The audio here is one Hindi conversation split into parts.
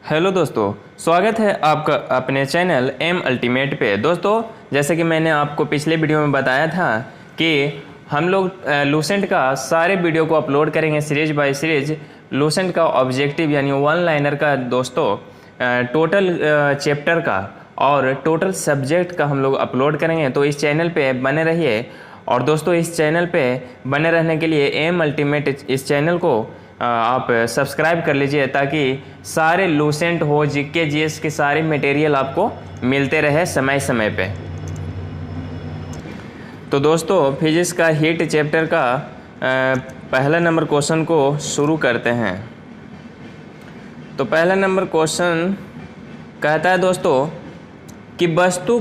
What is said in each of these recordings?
हेलो दोस्तों, स्वागत है आपका अपने चैनल एम अल्टीमेट पे। दोस्तों, जैसे कि मैंने आपको पिछले वीडियो में बताया था कि हम लोग लूसेंट का सारे वीडियो को अपलोड करेंगे सीरीज बाय सीरीज। लूसेंट का ऑब्जेक्टिव यानी वन लाइनर का दोस्तों टोटल चैप्टर का और टोटल सब्जेक्ट का हम लोग अपलोड करेंगे, तो इस चैनल पे बने रहिए। और दोस्तों, इस चैनल पे बने रहने के लिए एम अल्टीमेट इस चैनल को आप सब्सक्राइब कर लीजिए, ताकि सारे लूसेंट हो जीके जीएस के सारे मटेरियल आपको मिलते रहे समय समय पे। तो दोस्तों, फिजिक्स का हीट चैप्टर का पहला नंबर क्वेश्चन को शुरू करते हैं। तो पहला नंबर क्वेश्चन कहता है दोस्तों कि वस्तु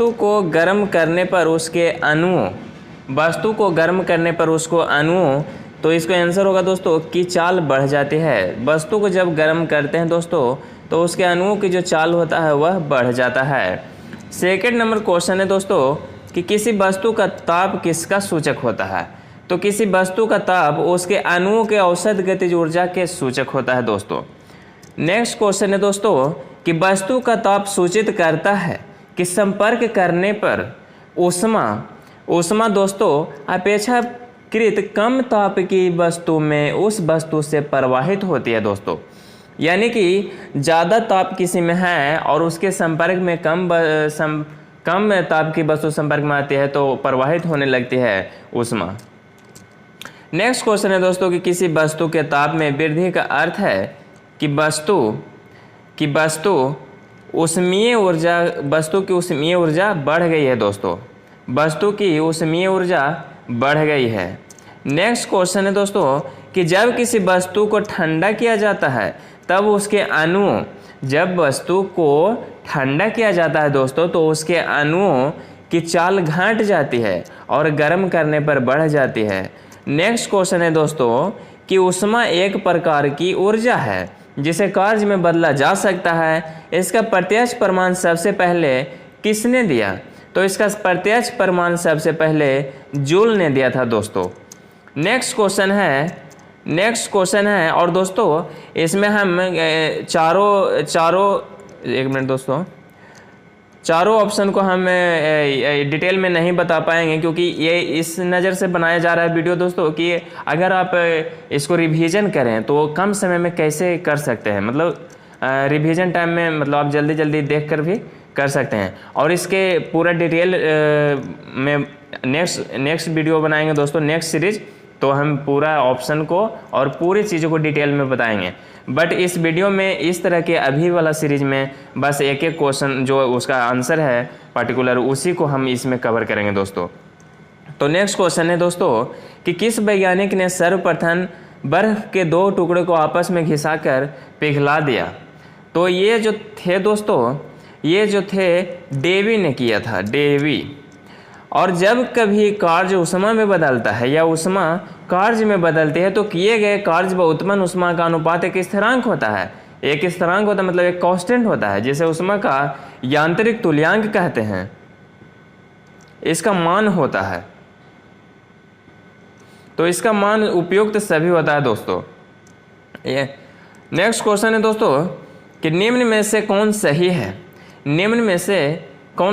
को गर्म करने पर उसके अणुओं तो इसका आंसर होगा दोस्तों कि चाल बढ़ जाती है। वस्तु को जब गर्म करते हैं दोस्तों, तो उसके अणुओं की जो चाल होता है वह बढ़ जाता है। सेकंड नंबर क्वेश्चन है दोस्तों कि किसी वस्तु का ताप किसका सूचक होता है। तो किसी वस्तु का ताप उसके अणुओं के औसत गतिज ऊर्जा के सूचक होता है दोस्तों। नेक्स्ट क्वेश्चन है दोस्तों कि वस्तु का ताप सूचित करता है कि संपर्क करने पर ऊष्मा दोस्तों अपेक्षाकृत कम ताप की वस्तु में उस वस्तु से प्रवाहित होती है दोस्तों। यानी कि ज़्यादा ताप किसी में है और उसके संपर्क में कम ताप की वस्तु संपर्क में आती है तो प्रवाहित होने लगती है ऊष्मा। नेक्स्ट क्वेश्चन है दोस्तों कि किसी वस्तु के ताप में वृद्धि का अर्थ है कि वस्तु की ऊष्मीय ऊर्जा बढ़ गई है दोस्तों। वस्तु की ऊष्मीय ऊर्जा बढ़ गई है। नेक्स्ट क्वेश्चन है दोस्तों कि जब किसी वस्तु को ठंडा किया जाता है तब उसके अणुओं तो उसके अणुओं की चाल घट जाती है और गर्म करने पर बढ़ जाती है। नेक्स्ट क्वेश्चन है दोस्तों कि ऊष्मा एक प्रकार की ऊर्जा है जिसे कार्य में बदला जा सकता है। इसका प्रत्यक्ष प्रमाण सबसे पहले किसने दिया। तो इसका प्रत्यक्ष प्रमाण सबसे पहले जूल ने दिया था दोस्तों। नेक्स्ट क्वेश्चन है और दोस्तों इसमें हम चारों ऑप्शन को हम डिटेल में नहीं बता पाएंगे, क्योंकि ये इस नज़र से बनाया जा रहा है वीडियो दोस्तों कि अगर आप इसको रिवीजन करें तो कम समय में कैसे कर सकते हैं। मतलब रिवीजन टाइम में मतलब आप जल्दी जल्दी देख कर भी कर सकते हैं। और इसके पूरा डिटेल में नेक्स्ट वीडियो बनाएंगे दोस्तों, नेक्स्ट सीरीज, तो हम पूरा ऑप्शन को और पूरी चीज़ों को डिटेल में बताएंगे। बट इस वीडियो में इस तरह के अभी वाला सीरीज में बस एक एक क्वेश्चन जो उसका आंसर है पर्टिकुलर, उसी को हम इसमें कवर करेंगे दोस्तों। तो नेक्स्ट क्वेश्चन है दोस्तों कि किस वैज्ञानिक ने सर्वप्रथम बर्फ के दो टुकड़े को आपस में घिसाकर पिघला दिया। तो ये जो थे डेवी ने किया था, डेवी। और जब कभी कार्य ऊष्मा में बदलता है या ऊष्मा कार्य में बदलती है तो किए गए कार्य व उत्पन्न ऊष्मा का अनुपात एक स्थिरांक होता है। एक स्थिरांक होता है मतलब एक कांस्टेंट होता है, जिसे ऊष्मा का यांत्रिक तुल्यांक कहते हैं। इसका मान होता है, तो इसका मान उपयुक्त सभी होता है दोस्तों। ये नेक्स्ट क्वेश्चन है दोस्तों कि निम्न में से कौन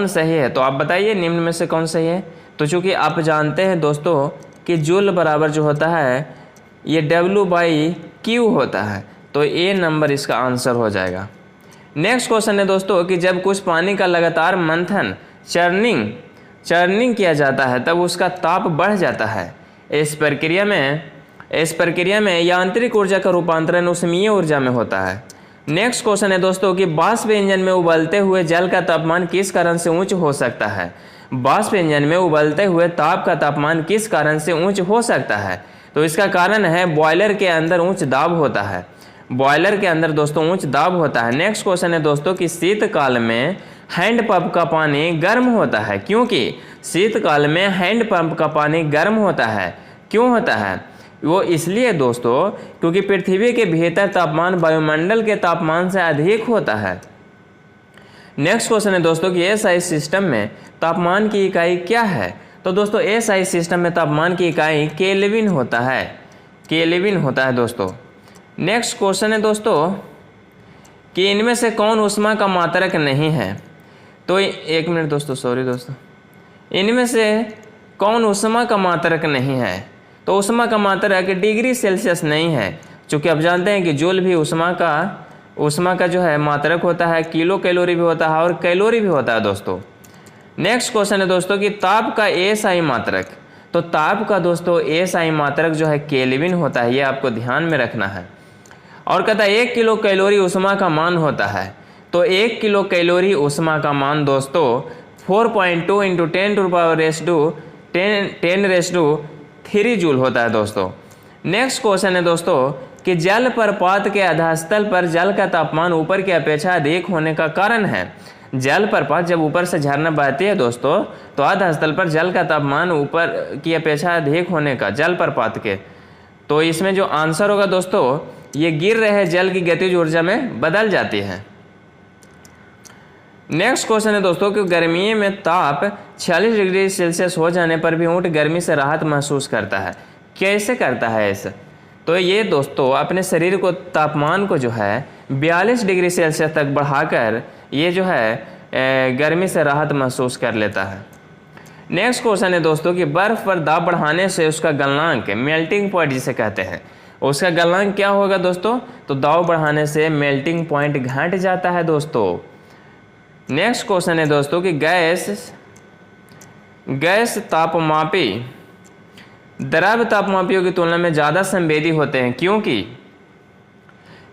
सही है। तो आप बताइए निम्न में से कौन सही है। तो चूंकि आप जानते हैं दोस्तों कि जूल बराबर जो होता है ये W/Q होता है, तो ए नंबर इसका आंसर हो जाएगा। नेक्स्ट क्वेश्चन है दोस्तों कि जब कुछ पानी का लगातार मंथन चर्निंग किया जाता है तब उसका ताप बढ़ जाता है। इस प्रक्रिया में यांत्रिक ऊर्जा का रूपांतरण ऊष्मीय ऊर्जा में होता है। नेक्स्ट क्वेश्चन है दोस्तों कि वाष्प इंजन में उबलते हुए जल का तापमान किस कारण से उच्च हो सकता है। वाष्प इंजन में उबलते हुए ताप का तापमान किस कारण से उच्च हो सकता है। तो इसका कारण है बॉयलर के अंदर उच्च दाब होता है। नेक्स्ट क्वेश्चन है दोस्तों कि शीतकाल में हैंडपंप का पानी गर्म होता है। क्योंकि शीतकाल में हैंडपंप का पानी गर्म होता है, क्यों होता है वो इसलिए दोस्तों क्योंकि पृथ्वी के भीतर तापमान वायुमंडल के तापमान से अधिक होता है। नेक्स्ट क्वेश्चन है दोस्तों कि एसआई सिस्टम में तापमान की इकाई क्या है। तो दोस्तों एसआई सिस्टम में तापमान की इकाई केल्विन होता है दोस्तों। नेक्स्ट क्वेश्चन है दोस्तों कि इनमें से कौन ऊष्मा का मात्रक नहीं है। तो एक मिनट दोस्तों, सॉरी दोस्तों, इनमें से कौन ऊष्मा का मात्रक नहीं है। तो ऊष्मा का मात्रक डिग्री सेल्सियस नहीं है, चूँकि आप जानते हैं कि जूल भी ऊष्मा का जो है मात्रक होता है, किलो कैलोरी भी होता है और कैलोरी भी होता है दोस्तों। नेक्स्ट क्वेश्चन है दोस्तों कि ताप का एसआई मात्रक। तो ताप का दोस्तों एसआई मात्रक जो है केल्विन होता है, ये आपको ध्यान में रखना है। और कहता है 1 किलो कैलोरी ऊष्मा का मान होता है। तो 1 किलो कैलोरी ऊष्मा का मान दोस्तों 4.2 इंटू 10⁻³ जूल होता है दोस्तों। नेक्स्ट क्वेश्चन है दोस्तों कि जल प्रपात के आधास्थल पर जल का तापमान ऊपर की अपेक्षा अधिक होने का कारण है। जल प्रपात जब ऊपर से झरना बहती है दोस्तों, तो आधास्थल पर जल का तापमान ऊपर की अपेक्षा अधिक होने का जल प्रपात के, तो इसमें जो आंसर होगा दोस्तों, ये गिर रहे जल की गतिज ऊर्जा में बदल जाती है। नेक्स्ट क्वेश्चन है दोस्तों कि गर्मी में ताप 46 डिग्री सेल्सियस हो जाने पर भी ऊँट गर्मी से राहत महसूस करता है। कैसे करता है ऐसा? तो ये दोस्तों अपने शरीर को तापमान को जो है 42 डिग्री सेल्सियस तक बढ़ाकर ये जो है गर्मी से राहत महसूस कर लेता है। नेक्स्ट क्वेश्चन है दोस्तों कि बर्फ़ पर दाब बढ़ाने से उसका गलनांक, मेल्टिंग पॉइंट जिसे कहते हैं, उसका गलनांक क्या होगा दोस्तों? तो दाब बढ़ाने से मेल्टिंग पॉइंट घट जाता है दोस्तों। नेक्स्ट क्वेश्चन है दोस्तों कि गैस तापमापी द्रव तापमापियों की तुलना में ज़्यादा संवेदी होते हैं,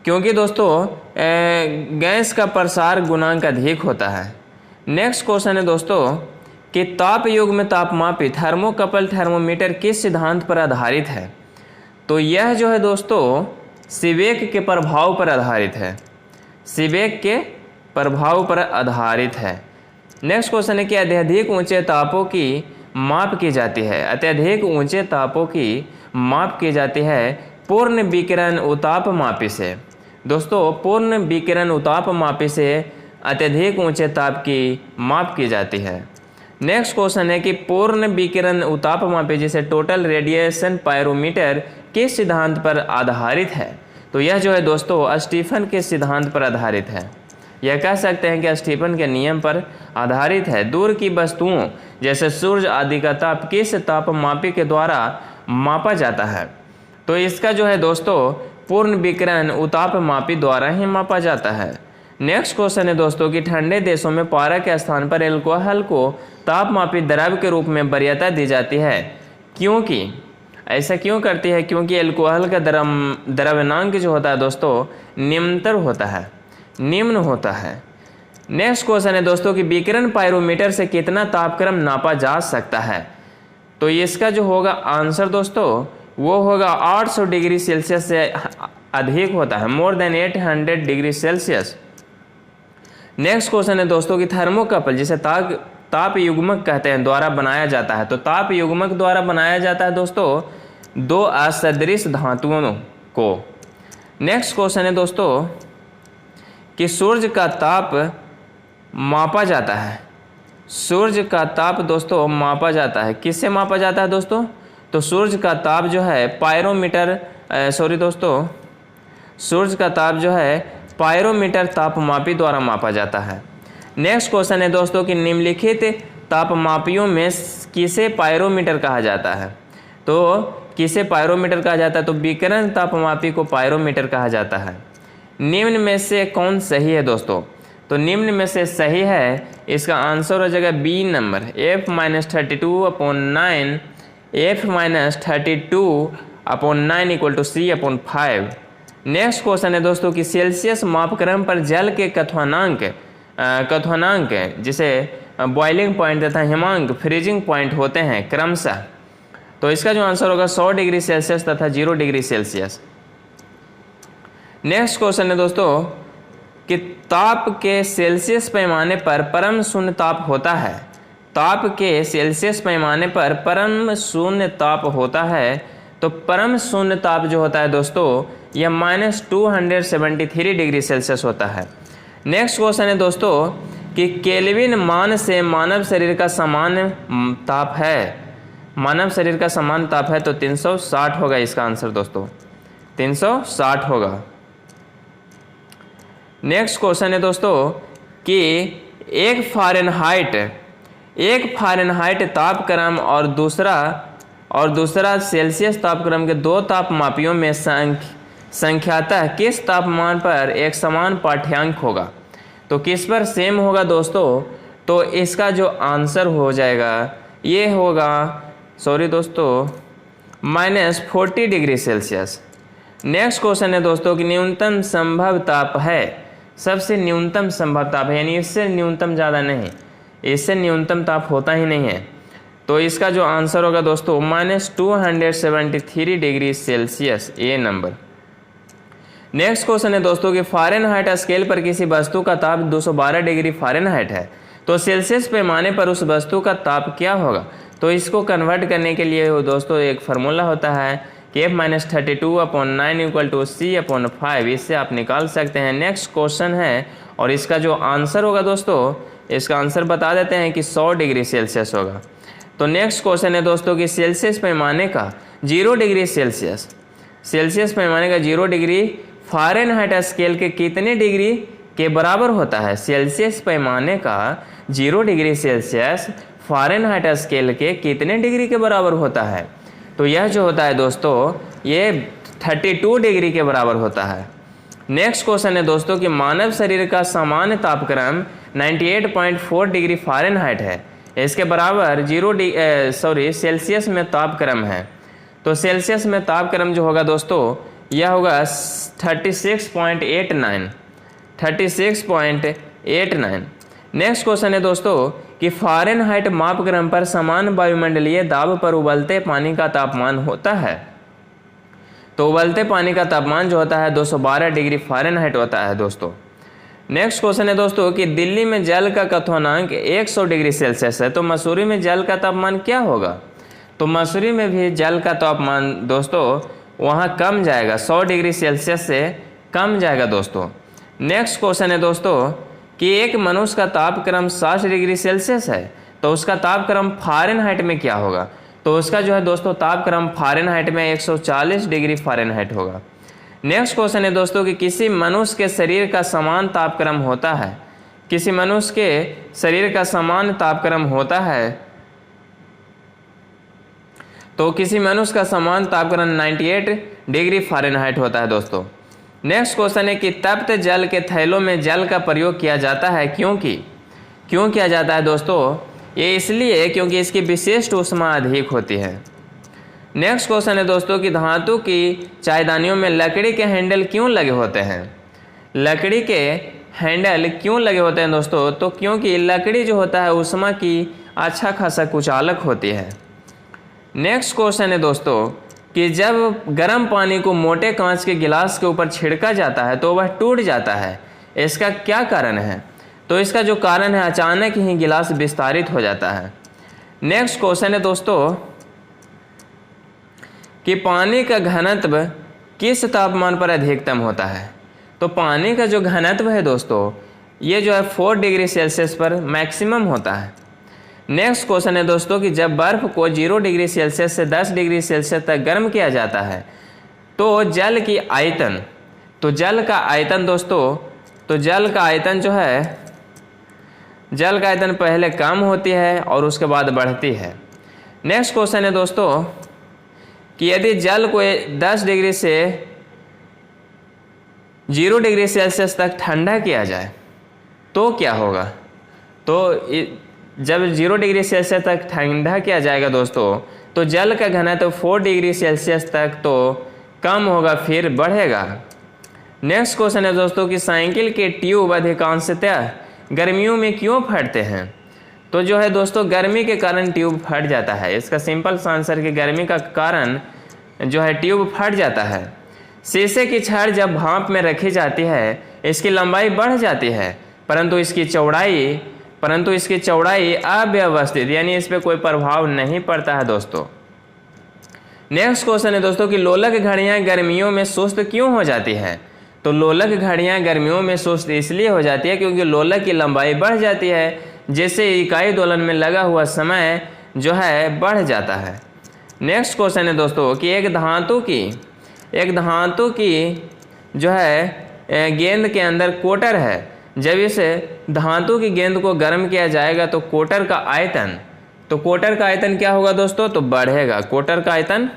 क्योंकि दोस्तों गैस का प्रसार गुणांक अधिक होता है। नेक्स्ट क्वेश्चन है दोस्तों कि ताप युग में तापमापी थर्मोकपल थर्मोमीटर किस सिद्धांत पर आधारित है। तो यह जो है दोस्तों सीबेक के प्रभाव पर आधारित है, सीबेक के प्रभाव पर आधारित है। नेक्स्ट क्वेश्चन है कि अत्यधिक ऊंचे तापों की माप की जाती है। अत्यधिक ऊंचे तापों की माप की जाती है पूर्ण विकिरण उताप मापी से। दोस्तों पूर्ण विकिरण उताप मापी से अत्यधिक ऊंचे ताप की माप की जाती है। नेक्स्ट क्वेश्चन है कि पूर्ण विकिरण उताप मापी जिसे टोटल रेडिएशन पायरोमीटर किस सिद्धांत पर आधारित है। तो यह जो है दोस्तों स्टीफन के सिद्धांत पर आधारित है। यह कह सकते हैं कि स्टीफन के नियम पर आधारित है। दूर की वस्तुओं जैसे सूर्य आदि का ताप किस तापमापी के द्वारा मापा जाता है। तो इसका जो है दोस्तों पूर्ण विकिरण उतापमापी द्वारा ही मापा जाता है। नेक्स्ट क्वेश्चन है दोस्तों कि ठंडे देशों में पारा के स्थान पर एल्कोहल को तापमापी द्रव के रूप में वरीयता दी जाती है, क्योंकि ऐसा क्यों करती है? क्योंकि एल्कोहल का द्रव्यनांक जो होता है दोस्तों निम्न होता है। नेक्स्ट क्वेश्चन है दोस्तों कि विकिरण पायरोमीटर से कितना तापक्रम नापा जा सकता है। तो इसका जो होगा आंसर दोस्तों वो होगा 800 डिग्री सेल्सियस से अधिक होता है, more than 800 degree Celsius. Next question है दोस्तों कि थर्मोकपल जिसे ताप युग्मक कहते हैं द्वारा बनाया जाता है। तो ताप युग्मक द्वारा बनाया जाता है दोस्तों दो असदृश धातुओं को। नेक्स्ट क्वेश्चन है दोस्तों कि सूर्य का ताप मापा जाता है। सूर्य का ताप दोस्तों मापा जाता है, किससे मापा जाता है दोस्तों? तो सूर्य का ताप जो है सूर्य का ताप जो है पायरोमीटर तापमापी द्वारा मापा जाता है। नेक्स्ट क्वेश्चन है दोस्तों कि निम्नलिखित तापमापियों में किसे पायरोमीटर कहा जाता है। तो किसे पायरोमीटर कहा जाता है? तो विकिरण तापमापी को पायरोमीटर कहा जाता है। निम्न में से कौन सही है दोस्तों? तो निम्न में से सही है, इसका आंसर हो जाएगा B number, F-32/9 F-32/9 = C/5। Next question है दोस्तों कि सेल्सियस मापक्रम पर जल के कथनांक जिसे बॉइलिंग पॉइंट तथा हिमांक फ्रीजिंग पॉइंट होते हैं क्रमशः। तो इसका जो आंसर होगा 100 डिग्री सेल्सियस तथा 0 डिग्री सेल्सियस। नेक्स्ट क्वेश्चन है दोस्तों कि ताप के सेल्सियस पैमाने पर परम शून्य ताप होता है। ताप के सेल्सियस पैमाने पर परम शून्य ताप होता है। तो परम शून्य ताप जो होता है दोस्तों यह -273 डिग्री सेल्सियस होता है। नेक्स्ट क्वेश्चन है दोस्तों कि केल्विन मान से मानव शरीर का समान ताप है। मानव शरीर का समान ताप है तो 360 होगा इसका आंसर दोस्तों। 360 होगा। नेक्स्ट क्वेश्चन है दोस्तों कि एक फ़ारेनहाइट तापक्रम और दूसरा सेल्सियस तापक्रम के दो तापमापियों में संख्यातः किस तापमान पर एक समान पाठ्यांक होगा। तो किस पर सेम होगा दोस्तों, तो इसका जो आंसर हो जाएगा ये होगा, सॉरी दोस्तों, -40 डिग्री सेल्सियस। नेक्स्ट क्वेश्चन है दोस्तों कि न्यूनतम संभव ताप है, सबसे न्यूनतम संभव ताप है, यानी इससे न्यूनतम ज़्यादा नहीं, इससे न्यूनतम ताप होता ही नहीं है। तो इसका जो आंसर होगा दोस्तों -273 डिग्री सेल्सियस, ए नंबर। नेक्स्ट क्वेश्चन है दोस्तों कि फ़ारेनहाइट स्केल पर किसी वस्तु का ताप 212 डिग्री फ़ारेनहाइट है, तो सेल्सियस पैमाने पर उस वस्तु का ताप क्या होगा। तो इसको कन्वर्ट करने के लिए दोस्तों एक फार्मूला होता है कि F-32/9 = C/5, इससे आप निकाल सकते हैं। नेक्स्ट क्वेश्चन है और इसका जो आंसर होगा दोस्तों, इसका आंसर बता देते हैं कि 100 डिग्री सेल्सियस होगा। तो नेक्स्ट क्वेश्चन है दोस्तों कि सेल्सियस पैमाने का 0 डिग्री सेल्सियस पैमाने का 0 डिग्री फ़ारेनहाइट स्केल के कितने डिग्री के बराबर होता है। सेल्सियस पैमाने का 0 डिग्री सेल्सियस फ़ारेनहाइट स्केल के कितने डिग्री के बराबर होता है। तो यह जो होता है दोस्तों ये 32 डिग्री के बराबर होता है। नेक्स्ट क्वेश्चन है दोस्तों कि मानव शरीर का सामान्य तापक्रम 98.4 डिग्री फ़ारेनहाइट है, इसके बराबर सेल्सियस में तापक्रम है। तो सेल्सियस में तापक्रम जो होगा दोस्तों यह होगा 36.89। नेक्स्ट क्वेश्चन है दोस्तों कि फ़ारेनहाइट मापक्रम पर समान वायुमंडलीय दाब पर उबलते पानी का तापमान होता है। तो उबलते पानी का तापमान जो होता है 212 डिग्री फ़ारेनहाइट होता है दोस्तों। नेक्स्ट क्वेश्चन है दोस्तों कि दिल्ली में जल का क्वथनांक 100 डिग्री सेल्सियस है, तो मसूरी में जल का तापमान क्या होगा। तो मसूरी में भी जल का तापमान दोस्तों वहाँ कम जाएगा, 100 डिग्री सेल्सियस से कम जाएगा दोस्तों। नेक्स्ट क्वेश्चन है दोस्तों कि एक मनुष्य का तापक्रम 60 डिग्री सेल्सियस है, तो उसका तापक्रम फ़ारेनहाइट में क्या होगा। तो उसका जो है दोस्तों तापक्रम फ़ारेनहाइट में 140 डिग्री फ़ारेनहाइट होगा। नेक्स्ट क्वेश्चन है दोस्तों कि किसी मनुष्य के शरीर का समान तापक्रम होता है, किसी मनुष्य के शरीर का समान तापक्रम होता है, तो किसी मनुष्य का समान तापक्रम 98 डिग्री फ़ारेनहाइट होता है दोस्तों। नेक्स्ट क्वेश्चन है कि तप्त जल के थैलों में जल का प्रयोग किया जाता है, क्यों किया जाता है दोस्तों, ये इसलिए क्योंकि इसकी विशिष्ट ऊष्मा अधिक होती है। नेक्स्ट क्वेश्चन है दोस्तों कि धातु की चायदानियों में लकड़ी के हैंडल क्यों लगे होते हैं। लकड़ी के हैंडल क्यों लगे होते हैं दोस्तों, तो क्योंकि लकड़ी जो होता है ऊष्मा की अच्छा खासा कुचालक होती है। नेक्स्ट क्वेश्चन है दोस्तों कि जब गर्म पानी को मोटे कांच के गिलास के ऊपर छिड़का जाता है तो वह टूट जाता है, इसका क्या कारण है। तो इसका जो कारण है अचानक ही गिलास विस्तारित हो जाता है। नेक्स्ट क्वेश्चन है दोस्तों कि पानी का घनत्व किस तापमान पर अधिकतम होता है। तो पानी का जो घनत्व है दोस्तों ये जो है 4 डिग्री सेल्सियस पर मैक्सिमम होता है। नेक्स्ट क्वेश्चन है दोस्तों कि जब बर्फ़ को 0 डिग्री सेल्सियस से 10 डिग्री सेल्सियस तक गर्म किया जाता है तो जल का आयतन पहले कम होती है और उसके बाद बढ़ती है। नेक्स्ट क्वेश्चन है दोस्तों कि यदि जल को 10 डिग्री से 0 डिग्री सेल्सियस तक ठंडा किया जाए तो क्या होगा। तो जब 0 डिग्री सेल्सियस तक ठंडा किया जाएगा दोस्तों तो जल का घनत्व 4 डिग्री सेल्सियस तक तो कम होगा फिर बढ़ेगा। नेक्स्ट क्वेश्चन है दोस्तों कि साइकिल के ट्यूब अधिकांशतः गर्मियों में क्यों फटते हैं। तो जो है दोस्तों गर्मी के कारण ट्यूब फट जाता है। इसका सिंपल सा आंसर कि गर्मी का कारण जो है ट्यूब फट जाता है। शीशे की छड़ जब भाप में रखी जाती है इसकी लंबाई बढ़ जाती है परंतु इसकी चौड़ाई अव्यवस्थित यानी इस पर कोई प्रभाव नहीं पड़ता है दोस्तों। नेक्स्ट क्वेश्चन है दोस्तों कि लोलक घड़ियां गर्मियों में सुस्त क्यों हो जाती है। तो लोलक घड़ियां गर्मियों में सुस्त इसलिए हो जाती है क्योंकि लोलक की लंबाई बढ़ जाती है जिससे इकाई दोलन में लगा हुआ समय जो है बढ़ जाता है। नेक्स्ट क्वेश्चन है दोस्तों कि एक धातु की एक धातु की जो है गेंद के अंदर कोटर है, जब इस धातु की गेंद को गर्म किया जाएगा तो कोटर का आयतन क्या होगा दोस्तों, तो बढ़ेगा, कोटर का आयतन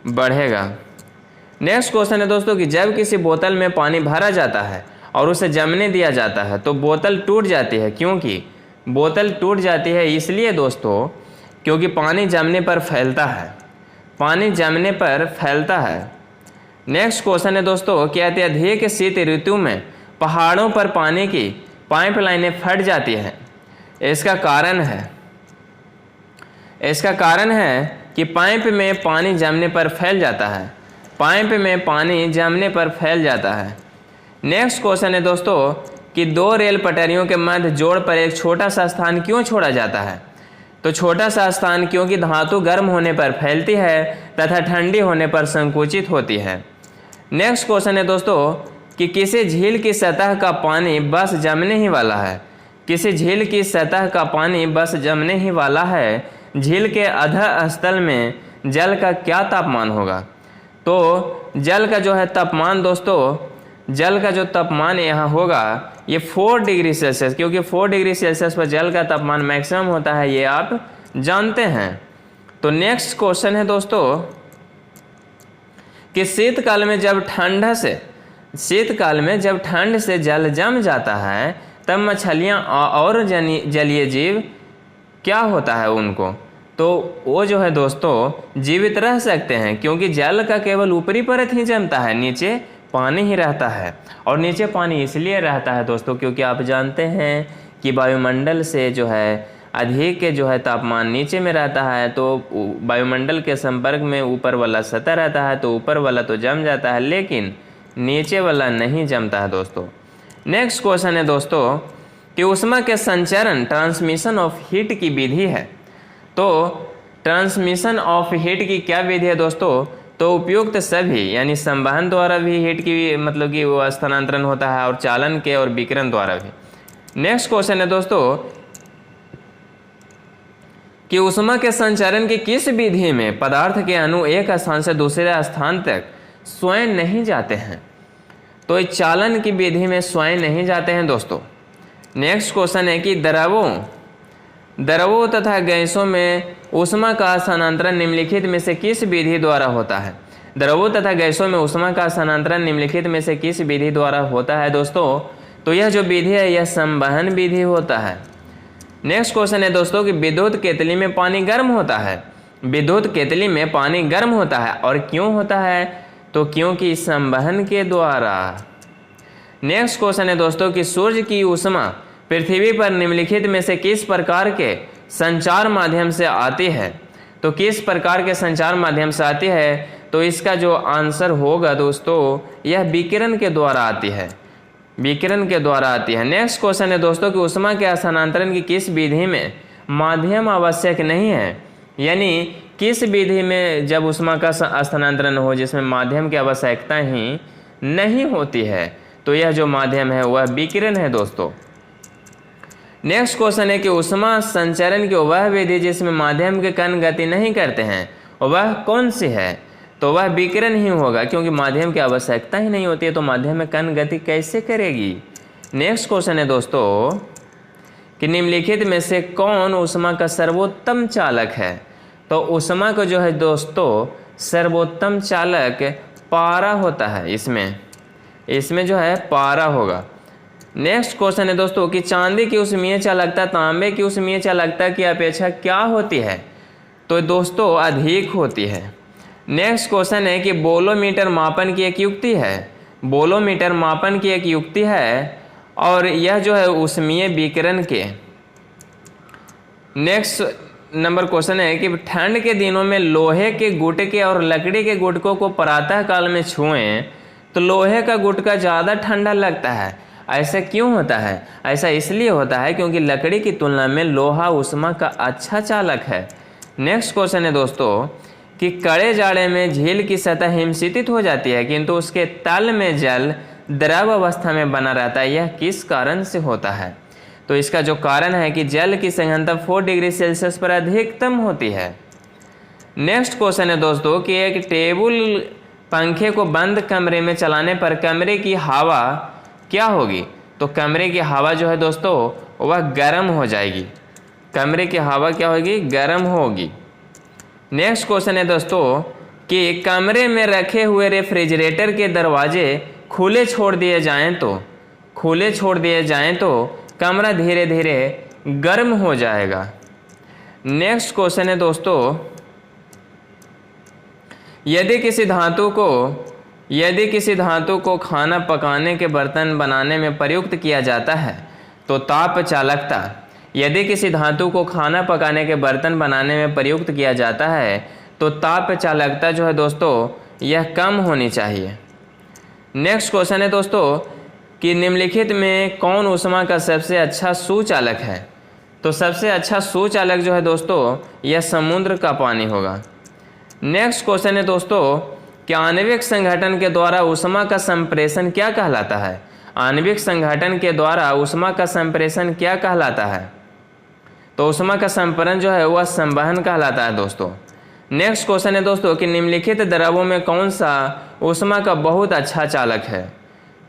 बढ़ेगा। नेक्स्ट क्वेश्चन है दोस्तों कि जब किसी बोतल में पानी भरा जाता है और उसे जमने दिया जाता है तो बोतल टूट जाती है, क्योंकि बोतल टूट जाती है इसलिए दोस्तों क्योंकि पानी जमने पर फैलता है, नेक्स्ट क्वेश्चन है दोस्तों कि अत्यधिक शीत ऋतु में पहाड़ों पर पानी की पाइपलाइनें फट जाती हैं, इसका कारण है कि पाइप में पानी जमने पर फैल जाता है। नेक्स्ट क्वेश्चन है दोस्तों कि दो रेल पटरियों के मध्य जोड़ पर एक छोटा सा स्थान क्यों छोड़ा जाता है, तो छोटा सा स्थान क्योंकि धातु गर्म होने पर फैलती है तथा ठंडी होने पर संकुचित होती है। नेक्स्ट क्वेश्चन है दोस्तों कि किसी झील की सतह का पानी बस जमने ही वाला है, झील के अधः स्थल में जल का क्या तापमान होगा, तो जल का जो है तापमान दोस्तों, जल का जो तापमान यहाँ होगा ये 4 डिग्री सेल्सियस, क्योंकि 4 डिग्री सेल्सियस पर जल का तापमान मैक्सिमम होता है, ये आप जानते हैं। तो नेक्स्ट क्वेश्चन है दोस्तों कि शीतकाल में जब ठंड से जल जम जाता है तब मछलियाँ और जलीय जीव क्या होता है उनको, तो वो जो है दोस्तों जीवित रह सकते हैं, क्योंकि जल का केवल ऊपरी परत ही जमता है, नीचे पानी ही रहता है। और नीचे पानी इसलिए रहता है दोस्तों क्योंकि आप जानते हैं कि वायुमंडल से जो है अधिक जो है तापमान नीचे में रहता है, तो वायुमंडल के संपर्क में ऊपर वाला सतह रहता है, तो ऊपर वाला तो जम जाता है लेकिन नीचे वाला नहीं जमता है दोस्तों। नेक्स्ट क्वेश्चन है दोस्तों कि ऊष्मा के संचरण ट्रांसमिशन ऑफ हीट की विधि है, तो ट्रांसमिशन ऑफ हीट की क्या विधि है दोस्तों, तो उपयुक्त सभी यानी संवहन द्वारा भी हीट की मतलब कि वो स्थानांतरण होता है और चालन के और विकिरण द्वारा भी। नेक्स्ट क्वेश्चन है दोस्तों कि ऊष्मा के संचरण की किस विधि में पदार्थ के अणु एक स्थान से दूसरे स्थान तक स्वयं नहीं जाते हैं, तो इस चालन की विधि में स्वयं नहीं जाते हैं दोस्तों। नेक्स्ट क्वेश्चन है कि द्रवों तथा गैसों में ऊष्मा का स्थानांतरण निम्नलिखित में से किस विधि द्वारा होता है, द्रवों तथा गैसों में ऊष्मा का स्थानांतरण निम्नलिखित में से किस विधि द्वारा होता है दोस्तों, तो यह जो विधि है यह संवहन विधि होता है। नेक्स्ट क्वेश्चन है दोस्तों कि विद्युत केतली में पानी गर्म होता है, विद्युत केतली में पानी गर्म होता है और क्यों होता है, तो क्योंकि संवहन के द्वारा। नेक्स्ट क्वेश्चन है दोस्तों कि सूर्य की ऊष्मा पृथ्वी पर निम्नलिखित में से किस प्रकार के संचार माध्यम से आती है, तो किस प्रकार के संचार माध्यम से आती है, तो इसका जो आंसर होगा दोस्तों यह विकिरण के द्वारा आती है, विकिरण के द्वारा आती है। नेक्स्ट क्वेश्चन है दोस्तों कि ऊष्मा के स्थानांतरण की किस विधि में माध्यम आवश्यक नहीं है, यानी किस विधि में जब ऊष्मा का स्थानांतरण हो जिसमें माध्यम की आवश्यकता ही नहीं होती है, तो यह जो माध्यम है वह विकिरण है दोस्तों। नेक्स्ट क्वेश्चन है कि ऊष्मा संचरण की वह विधि जिसमें माध्यम के कण गति नहीं करते हैं वह कौन सी है, तो वह विकिरण ही होगा, क्योंकि माध्यम की आवश्यकता ही नहीं होती है तो माध्यम में कण गति कैसे करेगी। नेक्स्ट क्वेश्चन है दोस्तों कि निम्नलिखित में से कौन ऊष्मा का सर्वोत्तम चालक है, तो ऊष्मा को जो है दोस्तों सर्वोत्तम चालक पारा होता है, इसमें जो है पारा होगा। नेक्स्ट क्वेश्चन है दोस्तों कि चांदी की ऊष्मीय चालकता तांबे की ऊष्मीय चालकता की अपेक्षा क्या होती है, तो दोस्तों अधिक होती है। नेक्स्ट क्वेश्चन है कि बोलोमीटर मापन की एक युक्ति है, बोलोमीटर मापन की एक युक्ति है और यह जो है ऊष्मीय विकिरण के। नेक्स्ट नंबर क्वेश्चन है कि ठंड के दिनों में लोहे के गुटके और लकड़ी के गुटकों को प्रातः काल में छुएं तो लोहे का गुटका ज़्यादा ठंडा लगता है, ऐसा क्यों होता है, ऐसा इसलिए होता है क्योंकि लकड़ी की तुलना में लोहा ऊष्मा का अच्छा चालक है। नेक्स्ट क्वेश्चन है दोस्तों कि कड़े जाड़े में झील की सतह हिमशीतित हो जाती है किंतु उसके तल में जल द्रव अवस्था में बना रहता है, यह किस कारण से होता है, तो इसका जो कारण है कि जल की सघनता 4 डिग्री सेल्सियस पर अधिकतम होती है। नेक्स्ट क्वेश्चन है दोस्तों कि एक टेबल पंखे को बंद कमरे में चलाने पर कमरे की हवा क्या होगी? तो कमरे की हवा जो है दोस्तों वह गर्म हो जाएगी। कमरे की हवा क्या होगी? गर्म होगी। नेक्स्ट क्वेश्चन है दोस्तों कि कमरे में रखे हुए रेफ्रिजरेटर के दरवाजे खुले छोड़ दिए जाएं तो कमरा धीरे धीरे गर्म हो जाएगा। नेक्स्ट क्वेश्चन है दोस्तों, यदि किसी धातु को खाना पकाने के बर्तन बनाने में प्रयुक्त किया जाता है तो ताप चालकता, यदि किसी धातु को खाना पकाने के बर्तन बनाने में प्रयुक्त किया जाता है तो ताप चालकता जो है दोस्तों यह कम होनी चाहिए। नेक्स्ट क्वेश्चन है दोस्तों कि निम्नलिखित में कौन ऊष्मा का सबसे अच्छा सुचालक है? तो सबसे अच्छा सुचालक जो है दोस्तों यह समुद्र का पानी होगा। नेक्स्ट क्वेश्चन है दोस्तों कि आणविक संघटन के द्वारा ऊष्मा का संप्रेषण क्या कहलाता है? आणविक संघटन के द्वारा ऊष्मा का संप्रेषण क्या कहलाता है? तो ऊष्मा का संपरण जो है वह संवहन कहलाता है दोस्तों। नेक्स्ट क्वेश्चन है दोस्तों कि निम्नलिखित द्रवों में कौन सा ऊष्मा का बहुत अच्छा चालक है?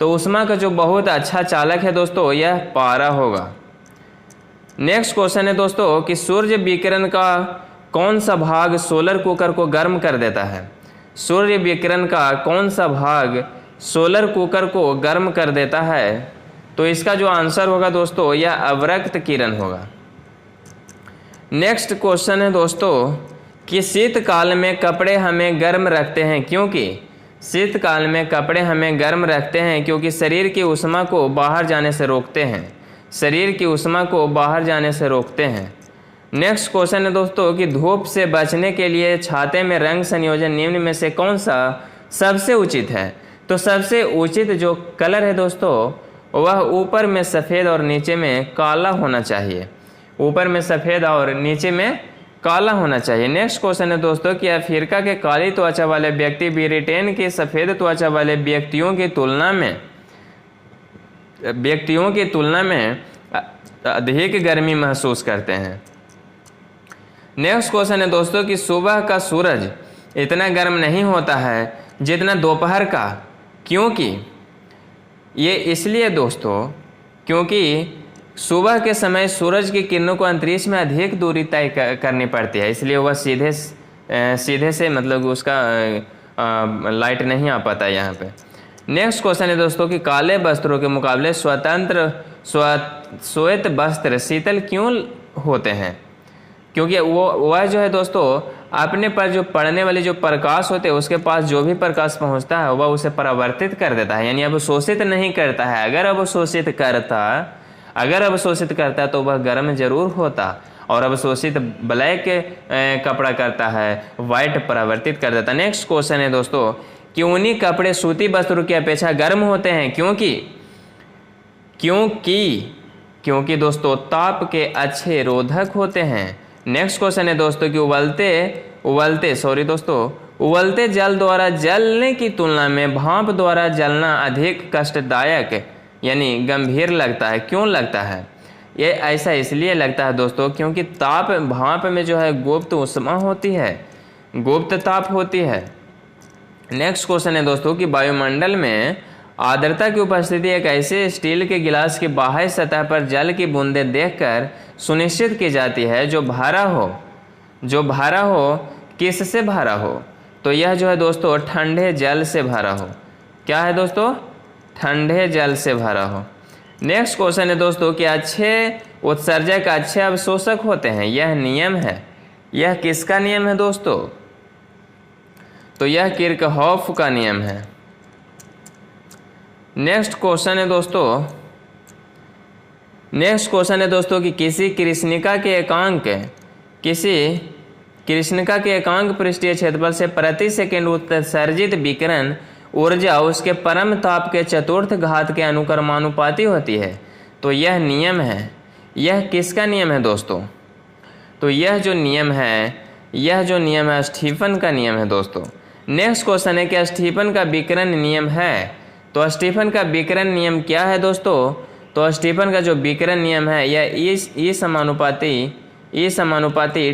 तो ऊष्मा का जो बहुत अच्छा चालक है दोस्तों यह पारा होगा। नेक्स्ट क्वेश्चन है दोस्तों कि सूर्य विकिरण का कौन सा भाग सोलर कुकर को गर्म कर देता है? सूर्य विकिरण का कौन सा भाग सोलर कुकर को गर्म कर देता है? तो इसका जो आंसर होगा दोस्तों यह अवरक्त किरण होगा। नेक्स्ट क्वेश्चन है दोस्तों कि शीतकाल में कपड़े हमें गर्म रखते हैं क्योंकि? शीतकाल में कपड़े हमें गर्म रखते हैं क्योंकि शरीर की ऊष्मा को बाहर जाने से रोकते हैं। शरीर की ऊष्मा को बाहर जाने से रोकते हैं। नेक्स्ट क्वेश्चन है दोस्तों कि धूप से बचने के लिए छाते में रंग संयोजन निम्न में से कौन सा सबसे उचित है? तो सबसे उचित जो कलर है दोस्तों वह ऊपर में सफ़ेद और नीचे में काला होना चाहिए। ऊपर में सफ़ेद और नीचे में काला होना चाहिए। नेक्स्ट क्वेश्चन है दोस्तों कि अफ्रीका के काली त्वचा वाले व्यक्ति ब्रिटेन के सफ़ेद त्वचा वाले व्यक्तियों की तुलना में अधिक गर्मी महसूस करते हैं। नेक्स्ट क्वेश्चन है दोस्तों कि सुबह का सूरज इतना गर्म नहीं होता है जितना दोपहर का, क्योंकि? ये इसलिए दोस्तों क्योंकि सुबह के समय सूरज की किरणों को अंतरिक्ष में अधिक दूरी तय करनी पड़ती है, इसलिए वह सीधे से मतलब उसका लाइट नहीं आ पाता है यहाँ पे। नेक्स्ट क्वेश्चन है दोस्तों कि काले वस्त्रों के मुकाबले श्वेत वस्त्र शीतल क्यों होते हैं? क्योंकि वह जो है दोस्तों अपने पर जो पड़ने वाले जो प्रकाश होते हैं उसके पास जो भी प्रकाश पहुंचता है वह उसे परावर्तित कर देता है, यानी अब शोषित नहीं करता है। अगर अब शोषित करता तो वह गर्म जरूर होता, और अब शोषित ब्लैक कपड़ा करता है, वाइट परावर्तित कर देता। नेक्स्ट क्वेश्चन है दोस्तों कि ऊनी कपड़े सूती वस्त्रों की अपेक्षा गर्म होते हैं क्योंकि दोस्तों ताप के अच्छे रोधक होते हैं। नेक्स्ट क्वेश्चन है दोस्तों कि उबलते जल द्वारा जलने की तुलना में भाप द्वारा जलना अधिक कष्टदायक यानी गंभीर लगता है। क्यों लगता है? ये ऐसा इसलिए लगता है दोस्तों क्योंकि भाप में जो है गुप्त ऊष्मा होती है, गुप्त ताप होती है। नेक्स्ट क्वेश्चन है दोस्तों कि वायुमंडल में आर्द्रता की उपस्थिति एक ऐसे स्टील के गिलास की बाह्य सतह पर जल की बूंदें देखकर सुनिश्चित की जाती है जो भरा हो। किससे भरा हो? तो यह जो है दोस्तों ठंडे जल से भरा हो। क्या है दोस्तों? ठंडे जल से भरा हो। नेक्स्ट क्वेश्चन है दोस्तों कि अच्छे उत्सर्जक अच्छे अवशोषक होते हैं, यह नियम है। यह किसका नियम है दोस्तों? तो यह किरचॉफ का नियम है। नेक्स्ट क्वेश्चन है दोस्तों कि किसी कृष्णिका के एकांक पृष्ठीय क्षेत्रफल से प्रति सेकंड उत्सर्जित विकिरण ऊर्जा उसके परम ताप के चतुर्थ घात के अनुक्रमानुपाती होती है। तो यह नियम है। यह किसका नियम है दोस्तों? तो यह जो नियम है स्टीफन का नियम है दोस्तों। नेक्स्ट क्वेश्चन है कि स्टीफन का विकिरण नियम है। तो स्टीफन का विकिरण नियम क्या है दोस्तों? तो स्टीफन का जो विकिरण नियम है यह ई समानुपाती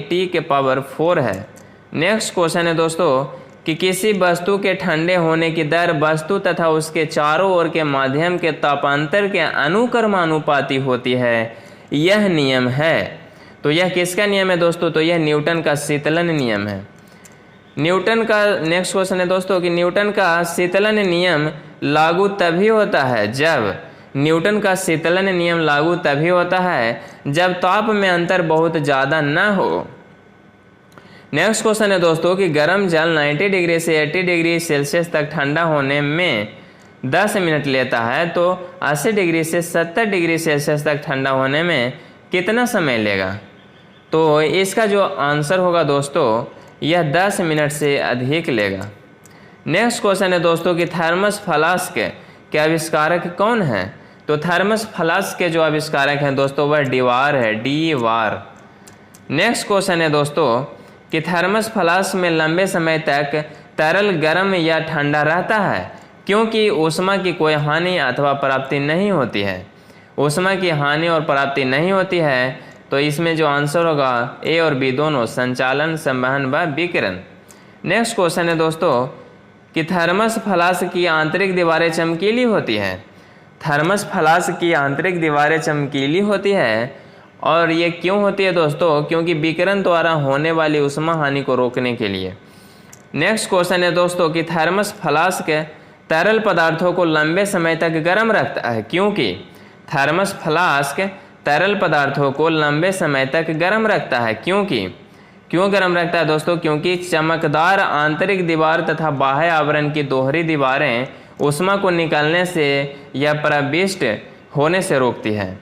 T के पावर 4 है। नेक्स्ट क्वेश्चन है दोस्तों कि किसी वस्तु के ठंडे होने की दर वस्तु तथा उसके चारों ओर के माध्यम के तापांतर के अनुक्रमानुपाती होती है, यह नियम है। तो यह किसका नियम है दोस्तों? तो यह न्यूटन का शीतलन नियम है। न्यूटन का नेक्स्ट क्वेश्चन है दोस्तों कि न्यूटन का शीतलन नियम लागू तभी होता है जब न्यूटन का शीतलन नियम लागू तभी होता है जब ताप में अंतर बहुत ज़्यादा न हो। नेक्स्ट क्वेश्चन है दोस्तों कि गर्म जल 90 डिग्री से 80 डिग्री सेल्सियस तक ठंडा होने में 10 मिनट लेता है, तो 80 डिग्री से 70 डिग्री सेल्सियस तक ठंडा होने में कितना समय लेगा? तो इसका जो आंसर होगा दोस्तों यह 10 मिनट से अधिक लेगा। नेक्स्ट क्वेश्चन है दोस्तों कि थर्मस फ्लास्क के आविष्कारक कौन हैं? तो थर्मस फ्लास्क के जो आविष्कारक हैं दोस्तों वह डीवार है, डीवार। नेक्स्ट क्वेश्चन है दोस्तों कि थर्मस फ्लास्क में लंबे समय तक तरल गर्म या ठंडा रहता है क्योंकि ऊष्मा की कोई हानि अथवा प्राप्ति नहीं होती है। ऊष्मा की हानि और प्राप्ति नहीं होती है, तो इसमें जो आंसर होगा ए और बी दोनों, संचालन, संवहन व विकिरण। नेक्स्ट क्वेश्चन है दोस्तों कि थर्मस फ्लास्क की आंतरिक दीवारें चमकीली होती है। थर्मस फ्लास्क की आंतरिक दीवारें चमकीली होती है और ये क्यों होती है दोस्तों? क्योंकि विकिरण द्वारा होने वाली ऊष्मा हानि को रोकने के लिए। नेक्स्ट क्वेश्चन है दोस्तों कि थर्मस फ्लास्क तरल पदार्थों को लंबे समय तक गर्म रखता है क्योंकि थर्मस फ्लास्क तरल पदार्थों को लंबे समय तक गर्म रखता है क्यों गर्म रखता है दोस्तों? क्योंकि चमकदार आंतरिक दीवार तथा बाह्य आवरण की दोहरी दीवारें ऊष्मा को निकलने से या प्रविष्ट होने से रोकती है।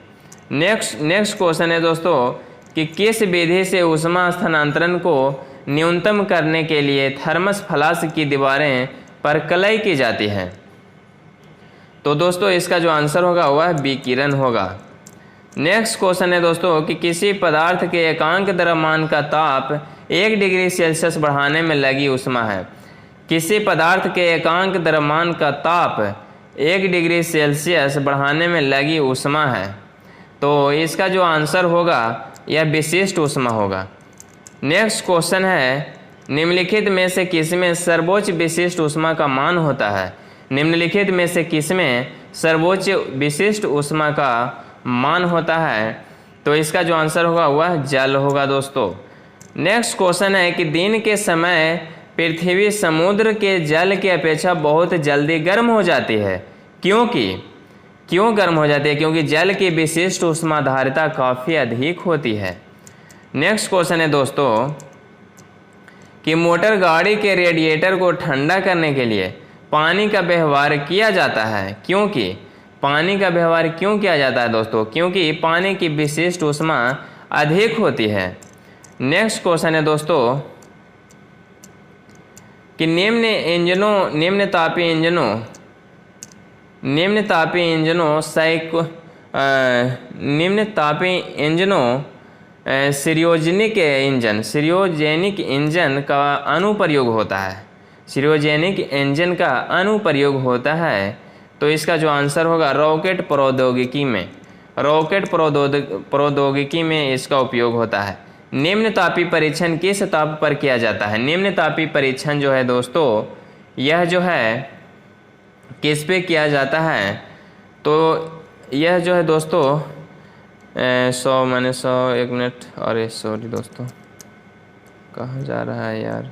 नेक्स्ट क्वेश्चन है दोस्तों कि किस विधि से ऊष्मा स्थानांतरण को न्यूनतम करने के लिए थर्मस फ्लास्क की दीवारें पर कलई की जाती है? तो दोस्तों इसका जो आंसर होगा वह विकिरण होगा। नेक्स्ट क्वेश्चन है दोस्तों कि किसी पदार्थ के एकांक द्रव्यमान का ताप 1 डिग्री सेल्सियस बढ़ाने में लगी ऊष्मा है। किसी पदार्थ के एकांक द्रव्यमान का ताप 1 डिग्री सेल्सियस बढ़ाने में लगी ऊष्मा है, तो इसका जो आंसर होगा यह विशिष्ट ऊष्मा होगा। नेक्स्ट क्वेश्चन है निम्नलिखित में से किसमें सर्वोच्च विशिष्ट ऊष्मा का मान होता है? निम्नलिखित में से किसमें सर्वोच्च विशिष्ट ऊष्मा का मान होता है? तो इसका जो आंसर होगा वह जल होगा दोस्तों। नेक्स्ट क्वेश्चन है कि दिन के समय पृथ्वी समुद्र के जल की अपेक्षा बहुत जल्दी गर्म हो जाती है क्यों गर्म हो जाती है? क्योंकि जल की विशिष्ट ऊष्माधारिता काफ़ी अधिक होती है। नेक्स्ट क्वेश्चन है दोस्तों कि मोटर गाड़ी के रेडिएटर को ठंडा करने के लिए पानी का व्यवहार किया जाता है क्योंकि पानी का व्यवहार क्यों किया जाता है दोस्तों? क्योंकि पानी की विशिष्ट ऊष्मा अधिक होती है। नेक्स्ट क्वेश्चन है दोस्तों कि निम्न तापी इंजनों सिरियोजेनिक इंजन का अनुप्रयोग होता है। सिरियोजेनिक इंजन का अनुप्रयोग होता है, तो इसका जो आंसर होगा रॉकेट प्रौद्योगिकी में इसका उपयोग होता है। निम्न तापी परीक्षण किस ताप पर किया जाता है? निम्न तापी परीक्षण जो है दोस्तों यह जो है किस पे किया जाता है? तो यह जो है दोस्तों 100 1 मिनट, अरे सॉरी दोस्तों कहाँ जा रहा है यार।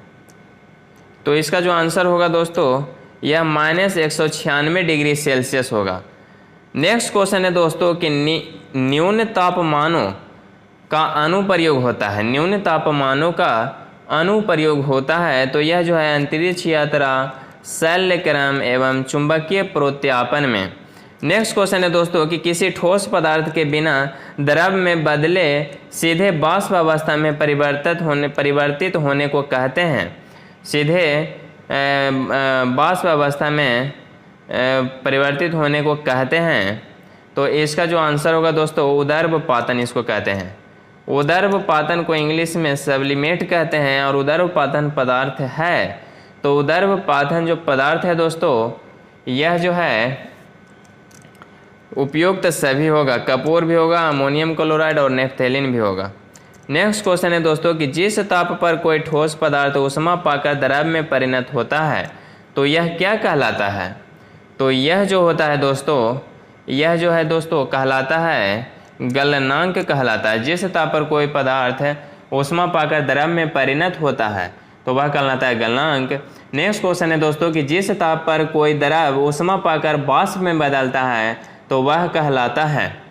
तो इसका जो आंसर होगा दोस्तों यह -196 डिग्री सेल्सियस होगा। नेक्स्ट क्वेश्चन है दोस्तों कि न्यून तापमानों का अनुप्रयोग होता है। न्यून तापमानों का अनुप्रयोग होता है, तो यह जो है अंतरिक्ष यात्रा, शैलक्रम एवं चुंबकीय प्रोत्यापन में। नेक्स्ट क्वेश्चन है दोस्तों कि किसी ठोस पदार्थ के बिना द्रव में बदले सीधे वाष्प अवस्था में परिवर्तित होने को कहते हैं। सीधे वाष्प अवस्था में परिवर्तित होने को कहते हैं, तो इसका जो आंसर होगा दोस्तों उदर्भपातन इसको कहते हैं। उदर्भपातन को इंग्लिश में सब्लिमेट कहते हैं और उदर्भपातन पदार्थ है। तो उदर्भपातन जो पदार्थ है दोस्तों यह जो है उपयुक्त सभी होगा, कपूर भी होगा, अमोनियम क्लोराइड और नेफ्थेलिन भी होगा। नेक्स्ट क्वेश्चन है दोस्तों कि जिस ताप पर कोई ठोस पदार्थ ऊष्मा पाकर द्रव में परिणत होता है तो यह क्या कहलाता है? तो यह जो होता है दोस्तों, यह जो है दोस्तों कहलाता है गलनांक कहलाता है। जिस ताप पर कोई पदार्थ ऊष्मा पाकर द्रव में परिणत होता है तो वह कहलाता है गलनांक। नेक्स्ट क्वेश्चन है दोस्तों कि जिस ताप पर कोई द्रव ऊष्मा पाकर वाष्प में बदलता है तो वह कहलाता है,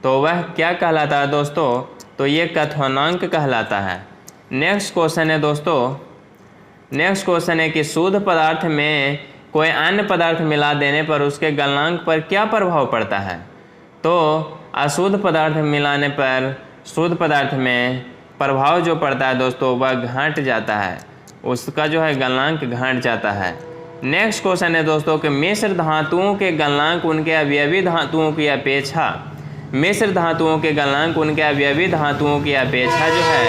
तो वह क्या कहलाता है दोस्तों? तो ये क्वथनांक कहलाता है। नेक्स्ट क्वेश्चन है दोस्तों, नेक्स्ट क्वेश्चन है कि शुद्ध पदार्थ में कोई अन्य पदार्थ मिला देने पर उसके गलनांक पर क्या प्रभाव पड़ता है? तो अशुद्ध पदार्थ मिलाने पर शुद्ध पदार्थ में प्रभाव जो पड़ता है दोस्तों वह घट जाता है, उसका जो है गलनांक घट जाता है। नेक्स्ट क्वेश्चन है दोस्तों कि मिश्र धातुओं के गलनांक उनके अवयवी धातुओं की अपेक्षा, मिश्र धातुओं के गलनांक उनके अवयवी धातुओं की अपेक्षा जो है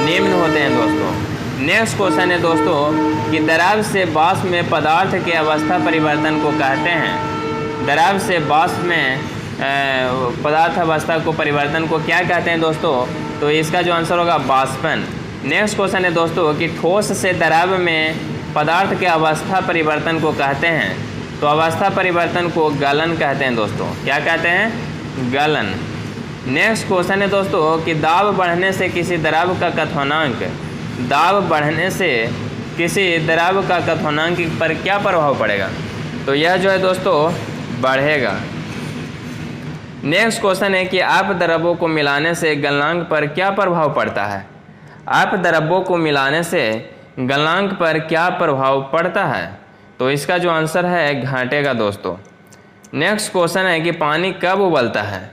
निम्न होते हैं दोस्तों। नेक्स्ट क्वेश्चन है दोस्तों कि द्रव से वाष्प में पदार्थ के अवस्था परिवर्तन को कहते हैं, द्रव से वाष्प में पदार्थ अवस्था को परिवर्तन को क्या कहते हैं दोस्तों? तो इसका जो आंसर होगा वाष्पन। नेक्स्ट क्वेश्चन है दोस्तों कि ठोस से द्रव में पदार्थ के अवस्था परिवर्तन को कहते हैं, तो अवस्था परिवर्तन को गलन कहते हैं दोस्तों। क्या कहते हैं? गलन। नेक्स्ट क्वेश्चन है दोस्तों कि दाब बढ़ने से किसी द्रव का क्वथनांक, दाब बढ़ने से किसी द्रव का क्वथनांक पर क्या प्रभाव पड़ेगा? तो यह जो है दोस्तों बढ़ेगा। नेक्स्ट क्वेश्चन है कि आप द्रवों को मिलाने से गलनांक पर क्या प्रभाव पड़ता है? आप द्रवों को मिलाने से गलनांक पर क्या प्रभाव पड़ता है? तो इसका जो आंसर है घटेगा दोस्तों। नेक्स्ट क्वेश्चन है कि पानी कब उबलता है?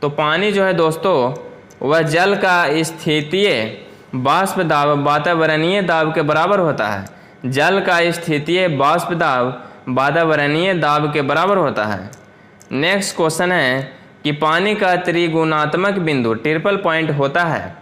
तो पानी जो है दोस्तों वह जल का स्थितीय वाष्प दाब वातावरणीय दाब के बराबर होता है। जल का स्थितीय वाष्प दाब वातावरणीय दाब के बराबर होता है। नेक्स्ट क्वेश्चन है कि पानी का त्रिगुणात्मक बिंदु ट्रिपल पॉइंट होता है,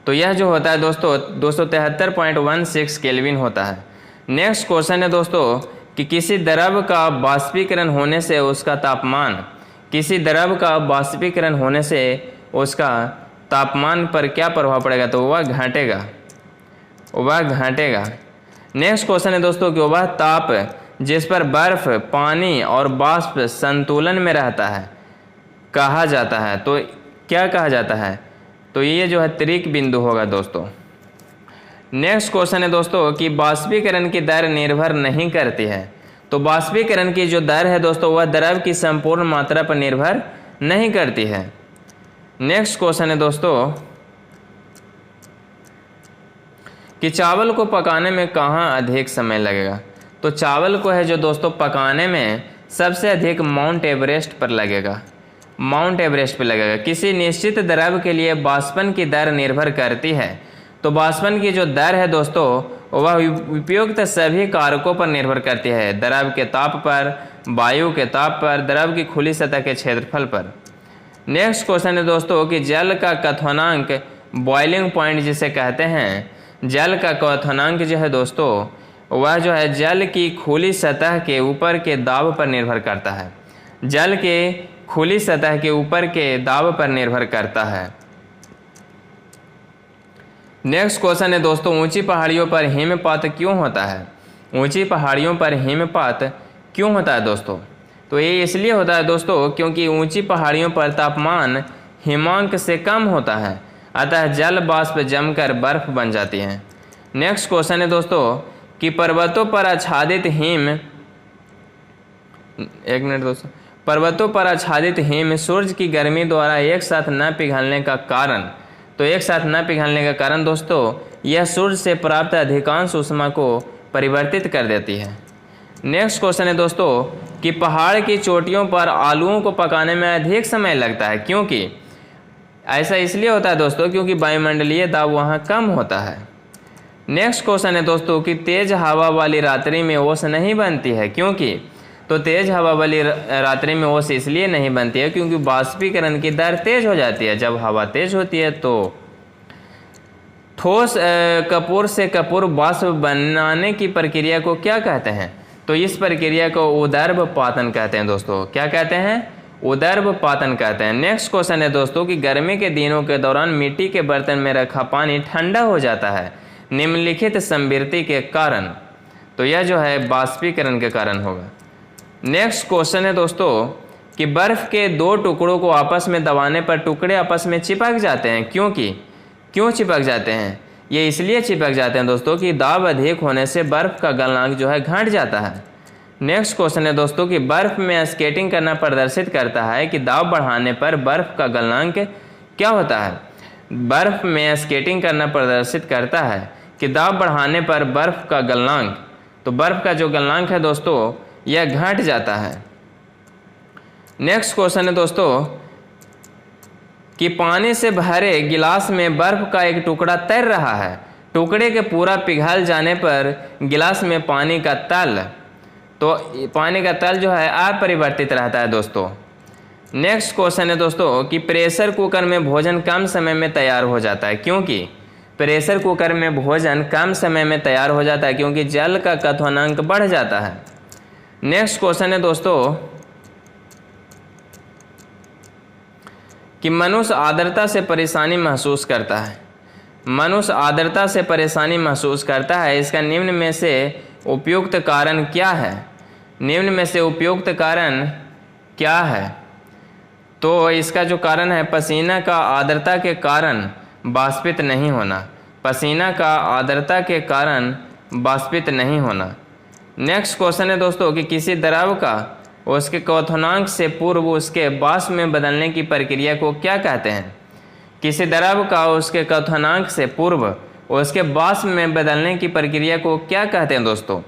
तो यह जो होता है दोस्तों 273.16 केल्विन होता है। नेक्स्ट क्वेश्चन है दोस्तों कि किसी द्रव का वाष्पीकरण होने से उसका तापमान, किसी द्रव का वाष्पीकरण होने से उसका तापमान पर क्या प्रभाव पड़ेगा? तो वह घटेगा, वह घटेगा। नेक्स्ट क्वेश्चन है दोस्तों कि वह ताप जिस पर बर्फ, पानी और वाष्प संतुलन में रहता है कहा जाता है, तो क्या कहा जाता है? तो ये जो है त्रिक बिंदु होगा दोस्तों। नेक्स्ट क्वेश्चन है दोस्तों कि वाष्पीकरण की दर निर्भर नहीं करती है, तो वाष्पीकरण की जो दर है दोस्तों वह द्रव की संपूर्ण मात्रा पर निर्भर नहीं करती है। नेक्स्ट क्वेश्चन है दोस्तों कि चावल को पकाने में कहाँ अधिक समय लगेगा? तो चावल को है जो दोस्तों पकाने में सबसे अधिक माउंट एवरेस्ट पर लगेगा, माउंट एवरेस्ट पर लगेगा। किसी निश्चित द्रव के लिए वाष्पन की दर निर्भर करती है, तो वाष्पन की जो दर है दोस्तों वह उपयुक्त सभी कारकों पर निर्भर करती है, द्रव के ताप पर, वायु के ताप पर, द्रव की खुली सतह के क्षेत्रफल पर। नेक्स्ट क्वेश्चन है दोस्तों कि जल का क्वथनांक बॉइलिंग पॉइंट जिसे कहते हैं, जल का क्वथनांक जो है दोस्तों वह जो है जल की खुली सतह के ऊपर के दाब पर निर्भर करता है, जल के खुली सतह के ऊपर के दाब पर निर्भर करता है। नेक्स्ट क्वेश्चन है दोस्तों ऊंची पहाड़ियों पर हिमपात क्यों होता है? ऊंची पहाड़ियों पर हिमपात क्यों होता है दोस्तों? तो ये इसलिए होता है दोस्तों क्योंकि ऊंची पहाड़ियों पर तापमान हिमांक से कम होता है, अतः जल वाष्प जमकर बर्फ बन जाती है। नेक्स्ट क्वेश्चन है दोस्तों कि पर्वतों पर आच्छादित हिम, एक मिनट दोस्तों, पर्वतों पर आच्छादित हिम सूर्य की गर्मी द्वारा एक साथ न पिघलने का कारण, तो एक साथ न पिघलने का कारण दोस्तों यह सूर्य से प्राप्त अधिकांश ऊष्मा को परिवर्तित कर देती है। नेक्स्ट क्वेश्चन है दोस्तों कि पहाड़ की चोटियों पर आलूओं को पकाने में अधिक समय लगता है, क्योंकि ऐसा इसलिए होता है दोस्तों क्योंकि वायुमंडलीय दाब वहाँ कम होता है। नेक्स्ट क्वेश्चन है दोस्तों कि तेज हवा वाली रात्रि में ओस नहीं बनती है, क्योंकि, तो तेज हवा वाली रात्रि में ओस इसलिए नहीं बनती है क्योंकि वाष्पीकरण की दर तेज हो जाती है। जब हवा तेज होती है तो ठोस कपूर से कपूर वाष्प बनाने की प्रक्रिया को क्या कहते हैं? तो इस प्रक्रिया को उदर्भपातन कहते हैं दोस्तों। क्या कहते हैं? उदर्भपातन कहते हैं। नेक्स्ट क्वेश्चन है दोस्तों कि गर्मी के दिनों के दौरान मिट्टी के बर्तन में रखा पानी ठंडा हो जाता है निम्नलिखित संवृत्ति के कारण। तो यह जो है बाष्पीकरण के कारण होगा। नेक्स्ट क्वेश्चन है दोस्तों कि बर्फ के दो टुकड़ों को आपस में दबाने पर टुकड़े आपस में चिपक जाते हैं, क्यों चिपक जाते हैं? ये इसलिए चिपक जाते हैं दोस्तों कि दाब अधिक होने से बर्फ का गलनांक जो है घट जाता है। नेक्स्ट क्वेश्चन है दोस्तों कि बर्फ में स्केटिंग करना प्रदर्शित करता है कि दाब बढ़ाने पर बर्फ का गलनांक क्या होता है? बर्फ में स्केटिंग करना प्रदर्शित करता है कि दाब बढ़ाने पर बर्फ का गलनांक, तो बर्फ का जो गलनांक है दोस्तों यह घट जाता है। नेक्स्ट क्वेश्चन है दोस्तों कि पानी से भरे गिलास में बर्फ का एक टुकड़ा तैर रहा है, टुकड़े के पूरा पिघल जाने पर गिलास में पानी का तल, तो पानी का तल जो है अपरिवर्तित रहता है दोस्तों। नेक्स्ट क्वेश्चन है दोस्तों कि प्रेशर कुकर में भोजन कम समय में तैयार हो जाता है, क्योंकि प्रेशर कुकर में भोजन कम समय में तैयार हो जाता है क्योंकि जल का क्वथनांक बढ़ जाता है। नेक्स्ट क्वेश्चन है दोस्तों कि मनुष्य आर्द्रता से परेशानी महसूस करता है। मनुष्य आर्द्रता से परेशानी महसूस करता है, इसका निम्न में से उपयुक्त कारण क्या है? निम्न में से उपयुक्त कारण क्या है? तो इसका जो कारण है पसीना का आर्द्रता के कारण बाष्पित नहीं होना। पसीना का आर्द्रता के कारण बाष्पित नहीं होना। नेक्स्ट क्वेश्चन है दोस्तों कि किसी द्रव का उसके क्वथनांक से पूर्व उसके वाष्प में बदलने की प्रक्रिया को क्या कहते हैं? किसी द्रव का उसके क्वथनांक से पूर्व उसके वाष्प में बदलने की प्रक्रिया को क्या कहते हैं दोस्तों?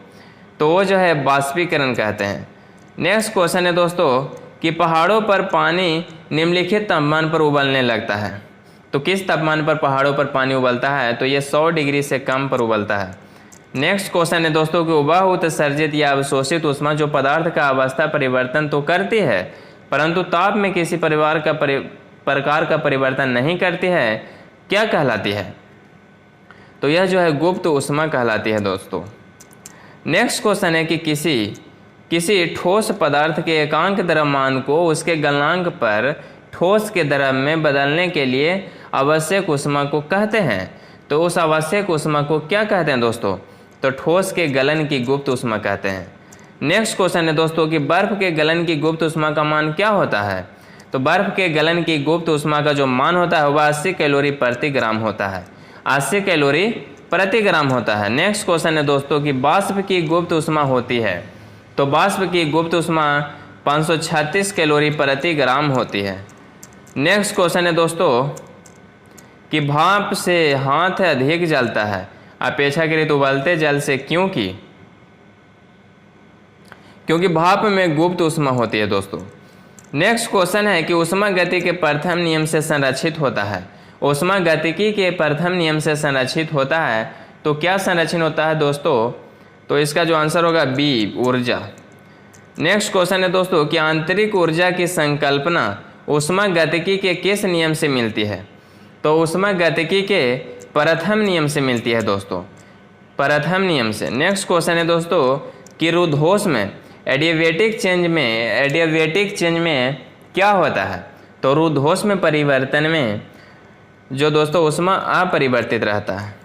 तो वो जो है बाष्पीकरण कहते हैं। नेक्स्ट क्वेश्चन है दोस्तों कि पहाड़ों पर पानी निम्नलिखित तापमान पर उबलने लगता है। तो किस तापमान पर पहाड़ों पर पानी उबलता है? तो ये 100 डिग्री से कम पर उबलता है। नेक्स्ट क्वेश्चन है दोस्तों कि उबाह उत्सर्जित या अवशोषित ऊष्मा जो पदार्थ का अवस्था परिवर्तन तो करती है परंतु ताप में किसी प्रकार का परिवर्तन नहीं करती है, क्या कहलाती है? तो यह जो है गुप्त ऊष्मा कहलाती है दोस्तों। नेक्स्ट क्वेश्चन है कि किसी ठोस पदार्थ के एकांक द्रव्यमान को उसके गलनांक पर ठोस के द्रव में बदलने के लिए आवश्यक ऊष्मा को कहते हैं। तो उस आवश्यक ऊष्मा को क्या कहते हैं दोस्तों? तो ठोस के गलन की गुप्त ऊष्मा कहते हैं। नेक्स्ट क्वेश्चन है दोस्तों कि बर्फ के गलन की गुप्त ऊष्मा का मान क्या होता है? तो बर्फ के गलन की गुप्त ऊष्मा का जो मान होता है वह 80 कैलोरी प्रति ग्राम होता है। 80 कैलोरी प्रति ग्राम होता है। नेक्स्ट क्वेश्चन है दोस्तों कि वाष्प की गुप्त ऊष्मा होती है। तो वाष्प की गुप्त ऊष्मा 536 कैलोरी प्रति ग्राम होती है। नेक्स्ट क्वेश्चन है दोस्तों कि भाप से हाथ अधिक जलता है अपेक्षाकृत उबलते जल से, क्योंकि भाप में गुप्त ऊष्मा होती है दोस्तों। नेक्स्ट क्वेश्चन है कि ऊष्मा गति के प्रथम नियम से संरक्षित होता है। ऊष्मा गतिकी के प्रथम नियम से संरक्षित होता है, तो क्या संरक्षण होता है दोस्तों? तो इसका जो आंसर होगा बी, ऊर्जा। नेक्स्ट क्वेश्चन है दोस्तों कि आंतरिक ऊर्जा की संकल्पना ऊष्मा गतिकी के किस नियम से मिलती है? तो ऊष्मा गतिकी के प्रथम नियम से मिलती है दोस्तों, प्रथम नियम से। नेक्स्ट क्वेश्चन है दोस्तों कि रुद्धोष में एडियाबेटिक चेंज में क्या होता है? तो रुद्धोष में परिवर्तन में जो दोस्तों ऊष्मा अपरिवर्तित रहता है।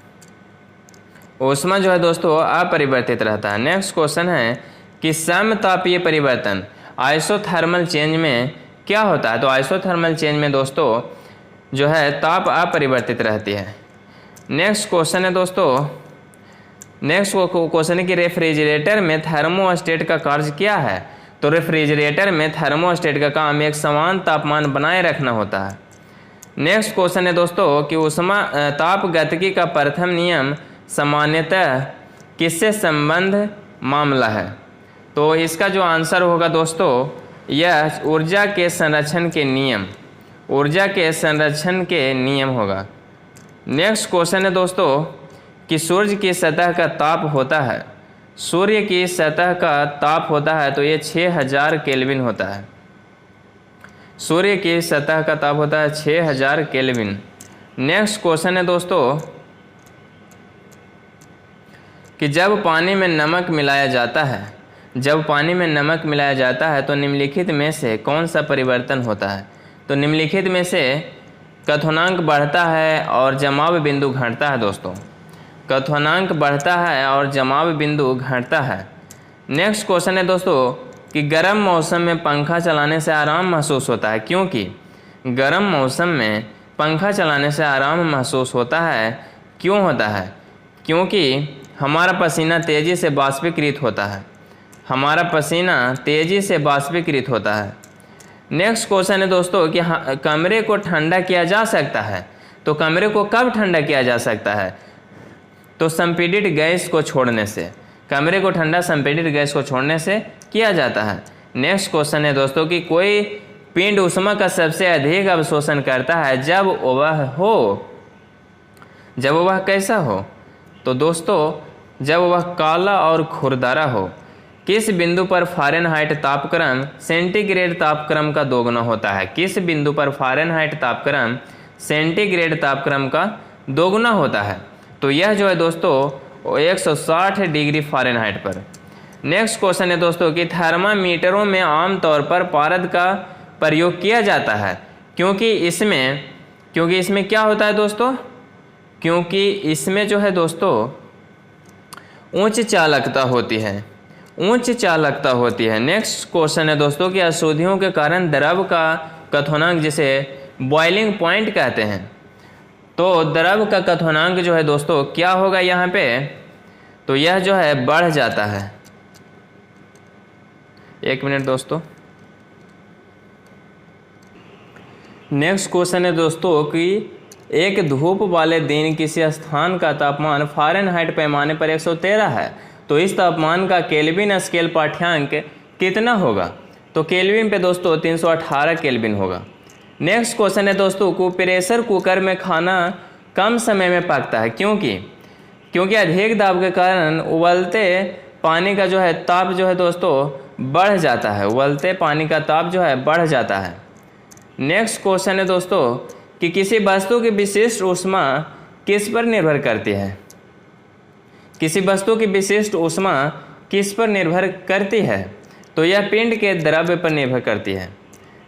ऊष्मा जो है दोस्तों अपरिवर्तित रहता है। नेक्स्ट क्वेश्चन है कि समतापीय परिवर्तन आइसोथर्मल चेंज में क्या होता है? तो आइसोथर्मल चेंज में दोस्तों जो है ताप अपरिवर्तित रहती है। नेक्स्ट क्वेश्चन है दोस्तों, नेक्स्ट क्वेश्चन है कि रेफ्रिजरेटर में थर्मोस्टेट का कार्य क्या है? तो रेफ्रिजरेटर में थर्मोस्टेट का काम एक समान तापमान बनाए रखना होता है। नेक्स्ट क्वेश्चन है दोस्तों कि ऊष्मा ताप गतिकी का प्रथम नियम सामान्यतः किससे संबंध मामला है? तो इसका जो आंसर होगा दोस्तों यह ऊर्जा के संरक्षण के नियम, ऊर्जा के संरक्षण के नियम होगा। नेक्स्ट क्वेश्चन है दोस्तों कि सूर्य की सतह का ताप होता है, सूर्य की सतह का ताप होता है तो ये 6000 केल्विन होता है। सूर्य की सतह का ताप होता है 6000 केल्विन। नेक्स्ट क्वेश्चन है दोस्तों कि जब पानी में नमक मिलाया जाता है जब पानी में नमक मिलाया जाता है तो निम्नलिखित में से कौन सा परिवर्तन होता है? तो निम्नलिखित में से क्वथनांक बढ़ता है और जमाव बिंदु घटता है दोस्तों। क्वथनांक बढ़ता है और जमाव बिंदु घटता है। नेक्स्ट क्वेश्चन है दोस्तों कि गर्म मौसम में पंखा चलाने से आराम महसूस होता है, क्योंकि गर्म मौसम में पंखा चलाने से आराम महसूस होता है। क्यों होता है? क्योंकि हमारा पसीना तेज़ी से बाष्पीकृत होता है। हमारा पसीना तेज़ी से बाष्पीकृत होता है। नेक्स्ट क्वेश्चन है दोस्तों कि कमरे को ठंडा किया जा सकता है, तो कमरे को कब ठंडा किया जा सकता है? तो संपीड़ित गैस को छोड़ने से। कमरे को ठंडा संपीड़ित गैस को छोड़ने से किया जाता है। नेक्स्ट क्वेश्चन है दोस्तों कि कोई पिंड ऊष्मा का सबसे अधिक अवशोषण करता है जब वह कैसा हो? तो दोस्तों जब वह काला और खुरदरा हो। किस बिंदु पर फ़ारेनहाइट तापक्रम सेंटीग्रेड तापक्रम का दोगुना होता है? किस बिंदु पर फ़ारेनहाइट तापक्रम सेंटीग्रेड तापक्रम का दोगुना होता है? तो यह जो है दोस्तों 160 डिग्री फ़ारेनहाइट पर। नेक्स्ट क्वेश्चन है दोस्तों कि थर्मामीटरों में आमतौर पर पारद का प्रयोग किया जाता है, क्योंकि इसमें क्या होता है दोस्तों? क्योंकि इसमें जो है दोस्तों उच्च चालकता होती है। नेक्स्ट क्वेश्चन है दोस्तों कि अशुद्धियों के कारण द्रव का क्वथनांक, जिसे बॉइलिंग पॉइंट कहते हैं, तो द्रव का क्वथनांक जो है दोस्तों क्या होगा यहाँ पे? तो यह जो है बढ़ जाता है। एक मिनट दोस्तों। नेक्स्ट क्वेश्चन है दोस्तों कि एक धूप वाले दिन किसी स्थान का तापमान फ़ारेनहाइट पैमाने पर 113 है, तो इस तापमान का केल्विन स्केल पाठ्यांक कितना होगा? तो केल्विन पे दोस्तों 318 केल्विन होगा। नेक्स्ट क्वेश्चन है दोस्तों कि प्रेशर कुकर में खाना कम समय में पकता है, क्योंकि अधिक दाब के कारण उबलते पानी का जो है ताप जो है दोस्तों बढ़ जाता है। उबलते पानी का ताप जो है बढ़ जाता है। नेक्स्ट क्वेश्चन है दोस्तों कि किसी वस्तु की विशिष्ट ऊष्मा किस पर निर्भर करती है? किसी वस्तु की विशिष्ट ऊष्मा किस पर निर्भर करती है? तो यह पिंड के द्रव्य पर निर्भर करती है।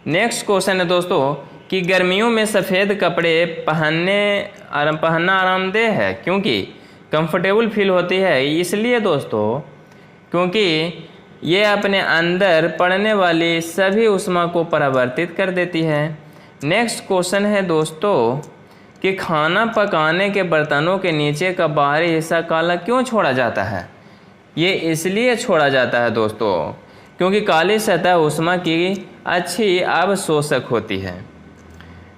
नेक्स्ट क्वेश्चन है दोस्तों कि गर्मियों में सफ़ेद कपड़े पहनना आरामदेह है, क्योंकि कंफर्टेबल फील होती है। इसलिए दोस्तों क्योंकि ये अपने अंदर पड़ने वाली सभी ऊष्मा को परावर्तित कर देती है। नेक्स्ट क्वेश्चन है दोस्तों कि खाना पकाने के बर्तनों के नीचे का बाहरी हिस्सा काला क्यों छोड़ा जाता है? ये इसलिए छोड़ा जाता है दोस्तों क्योंकि काली सतह ऊष्मा की अच्छी अवशोषक होती है।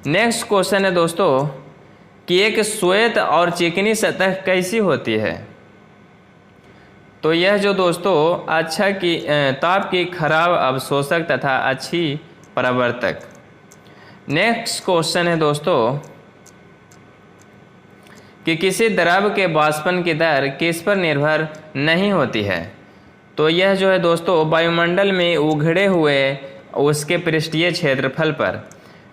नेक्स्ट क्वेश्चन है दोस्तों कि एक श्वेत और चिकनी सतह कैसी होती है? तो यह जो दोस्तों ताप की खराब अवशोषक तथा अच्छी परावर्तक। नेक्स्ट क्वेश्चन है दोस्तों कि किसी द्रव के वाष्पन की दर किस पर निर्भर नहीं होती है? तो यह जो है दोस्तों वायुमंडल में उघड़े हुए उसके पृष्ठीय क्षेत्रफल पर।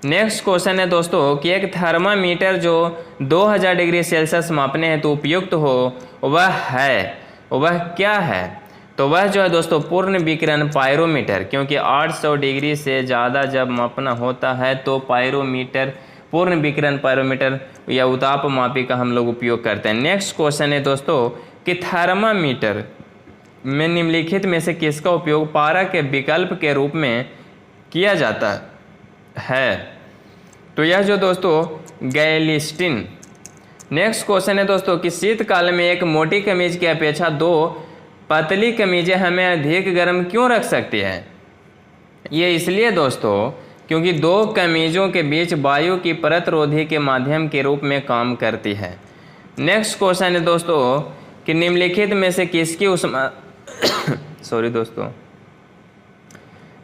नेक्स्ट क्वेश्चन है दोस्तों कि एक थर्मामीटर जो 2000 डिग्री सेल्सियस मापने हेतु उपयुक्त हो वह क्या है? तो वह जो है दोस्तों पूर्ण विकिरण पायरोमीटर, क्योंकि 800 डिग्री से ज़्यादा जब मापना होता है तो पूर्ण विकिरण पायरोमीटर या उताप मापी का हम लोग उपयोग करते हैं। नेक्स्ट क्वेश्चन है दोस्तों कि थर्मामीटर में निम्नलिखित में से किसका उपयोग पारा के विकल्प के रूप में किया जाता है? तो यह जो दोस्तों गैलिस्टिन। नेक्स्ट क्वेश्चन है दोस्तों कि शीतकाल में एक मोटी कमीज की अपेक्षा 2 पतली कमीजें हमें अधिक गर्म क्यों रख सकती हैं? ये इसलिए दोस्तों क्योंकि 2 कमीजों के बीच वायु की परतरोधी के माध्यम के रूप में काम करती है। नेक्स्ट क्वेश्चन है दोस्तों कि निम्नलिखित में से किसकी ऊष्मा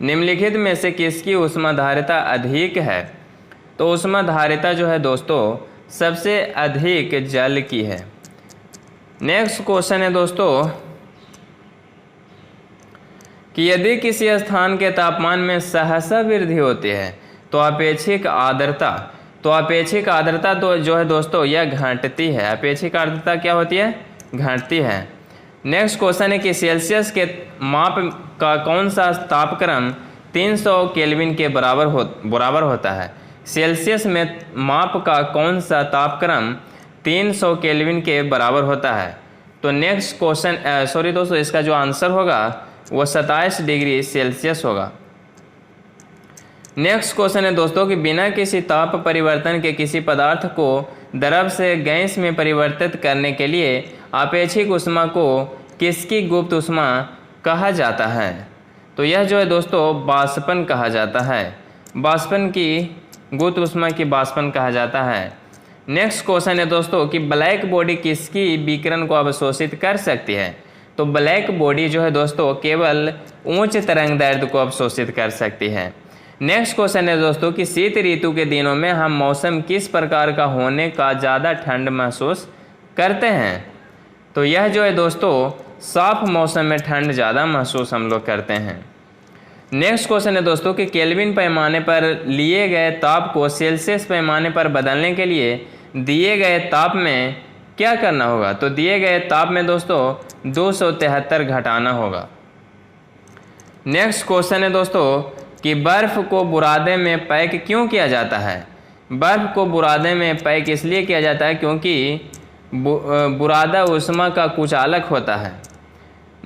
निम्नलिखित में से किसकी ऊष्माधारिता अधिक है? तो ऊष्माधारिता जो है दोस्तों सबसे अधिक जल की है। नेक्स्ट क्वेश्चन है दोस्तों कि यदि किसी स्थान के तापमान में सहसा वृद्धि होती है तो अपेक्षिक आर्द्रता तो जो है दोस्तों यह घटती है। अपेक्षिक आर्द्रता क्या होती है? घटती है। नेक्स्ट क्वेश्चन है कि सेल्सियस के माप का कौन सा तापक्रम 300 केल्विन के बराबर होता है। सेल्सियस में माप का कौन सा तापक्रम 300 केल्विन के बराबर होता है। तो नेक्स्ट क्वेश्चन सॉरी दोस्तों, इसका जो आंसर होगा वो 27 डिग्री सेल्सियस होगा। नेक्स्ट क्वेश्चन है दोस्तों कि बिना किसी ताप परिवर्तन के किसी पदार्थ को द्रव से गैस में परिवर्तित करने के लिए आपेक्षिक ऊष्मा को किसकी गुप्त ऊष्मा कहा जाता है। तो यह जो है दोस्तों बाष्पन कहा जाता है। बाष्पन की गुप्त ऊष्मा की बाष्पन कहा जाता है। नेक्स्ट क्वेश्चन है दोस्तों कि ब्लैक बॉडी किसकी विकिरण को अवशोषित कर सकती है। तो ब्लैक बॉडी जो है दोस्तों केवल उच्च तरंग दैर्ध्य को अवशोषित कर सकती है। नेक्स्ट क्वेश्चन है दोस्तों कि शीत ऋतु के दिनों में हम मौसम किस प्रकार का होने का ज़्यादा ठंड महसूस करते हैं। तो यह जो है दोस्तों साफ मौसम में ठंड ज़्यादा महसूस हम लोग करते हैं। नेक्स्ट क्वेश्चन है दोस्तों कि केल्विन पैमाने पर लिए गए ताप को सेल्सियस पैमाने पर बदलने के लिए दिए गए ताप में क्या करना होगा। तो दिए गए ताप में दोस्तों 273 घटाना होगा। नेक्स्ट क्वेश्चन है दोस्तों कि बर्फ को बुरादे में पैक क्यों किया जाता है। बर्फ को बुरादे में पैक इसलिए किया जाता है क्योंकि बुरादा ऊष्मा का कुचालक होता है।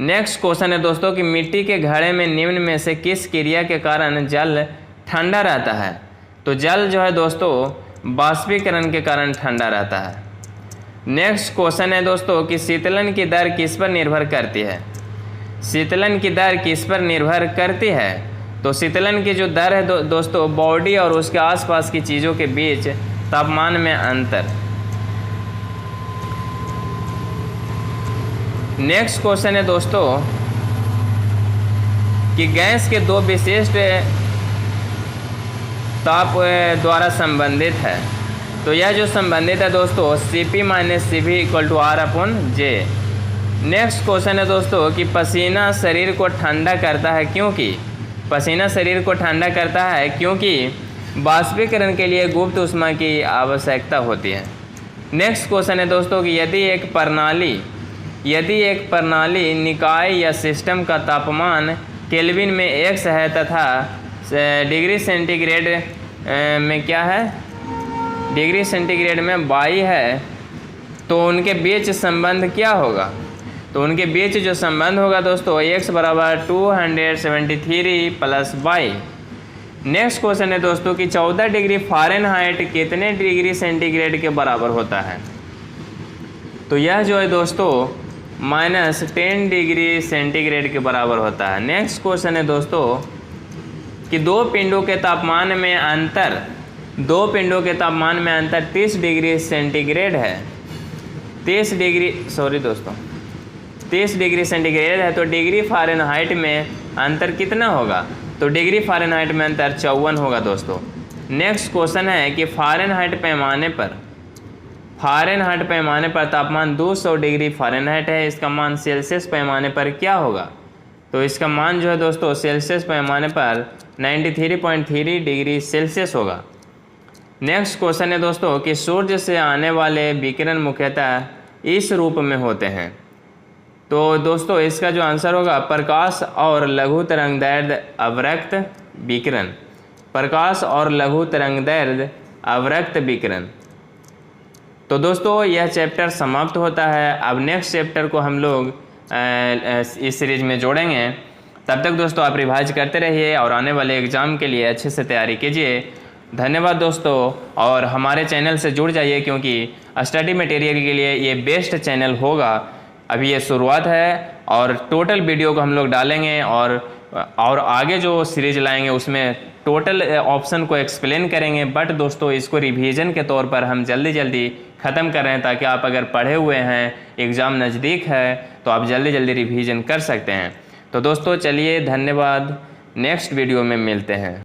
नेक्स्ट क्वेश्चन है दोस्तों कि मिट्टी के घड़े में निम्न में से किस क्रिया के कारण जल ठंडा रहता है। तो जल जो है दोस्तों बाष्पीकरण के कारण ठंडा रहता है। नेक्स्ट क्वेश्चन है दोस्तों कि शीतलन की दर किस पर निर्भर करती है। शीतलन की दर किस पर निर्भर करती है। तो शीतलन की जो दर है दोस्तों बॉडी और उसके आसपास की चीज़ों के बीच तापमान में अंतर। नेक्स्ट क्वेश्चन है दोस्तों कि गैस के दो विशिष्ट ताप द्वारा संबंधित है। तो यह जो संबंधित है दोस्तों Cp - Cv = R/J। Next question है दोस्तों कि पसीना शरीर को ठंडा करता है क्योंकि पसीना शरीर को ठंडा करता है क्योंकि बाष्पीकरण के लिए गुप्त ऊष्मा की आवश्यकता होती है। नेक्स्ट क्वेश्चन है दोस्तों कि यदि एक प्रणाली निकाय या सिस्टम का तापमान केल्विन में x है तथा डिग्री सेंटीग्रेड में क्या है, डिग्री सेंटीग्रेड में y है, तो उनके बीच संबंध क्या होगा। तो उनके बीच जो संबंध होगा दोस्तों x = 273 + y। नेक्स्ट क्वेश्चन है दोस्तों कि 14 डिग्री फ़ारेनहाइट कितने डिग्री सेंटीग्रेड के बराबर होता है। तो यह जो है दोस्तों -10 डिग्री सेंटीग्रेड के बराबर होता है। नेक्स्ट क्वेश्चन है दोस्तों कि दो पिंडों के तापमान में अंतर 30 डिग्री सेंटीग्रेड है। 30 डिग्री सेंटीग्रेड है। तो डिग्री फ़ारेनहाइट में अंतर कितना होगा। तो डिग्री फ़ारेनहाइट में अंतर 54 होगा दोस्तों। नेक्स्ट क्वेश्चन है कि फ़ारेनहाइट पैमाने पर तापमान 200 डिग्री फ़ारेनहाइट है, इसका मान सेल्सियस पैमाने पर क्या होगा। तो इसका मान जो है दोस्तों सेल्सियस पैमाने पर 93.3 डिग्री सेल्सियस होगा। नेक्स्ट क्वेश्चन है दोस्तों कि सूर्य से आने वाले विकिरण मुख्यतः इस रूप में होते हैं। तो दोस्तों इसका जो आंसर होगा प्रकाश और लघु तरंगदैर्ध्य अवरक्त विकिरण। प्रकाश और लघु तरंगदैर्ध्य अवरक्त विकिरण। तो दोस्तों यह चैप्टर समाप्त होता है। अब नेक्स्ट चैप्टर को हम लोग इस सीरीज में जोड़ेंगे। तब तक दोस्तों आप रिवाइज करते रहिए और आने वाले एग्ज़ाम के लिए अच्छे से तैयारी कीजिए। धन्यवाद दोस्तों, और हमारे चैनल से जुड़ जाइए क्योंकि स्टडी मटेरियल के लिए ये बेस्ट चैनल होगा। अभी ये शुरुआत है और टोटल वीडियो को हम लोग डालेंगे और आगे जो सीरीज लाएंगे उसमें टोटल ऑप्शन को एक्सप्लेन करेंगे। बट दोस्तों इसको रिवीजन के तौर पर हम जल्दी ख़त्म कर रहे हैं ताकि आप अगर पढ़े हुए हैं, एग्ज़ाम नज़दीक है, तो आप जल्दी रिवीजन कर सकते हैं। तो दोस्तों चलिए धन्यवाद, नेक्स्ट वीडियो में मिलते हैं।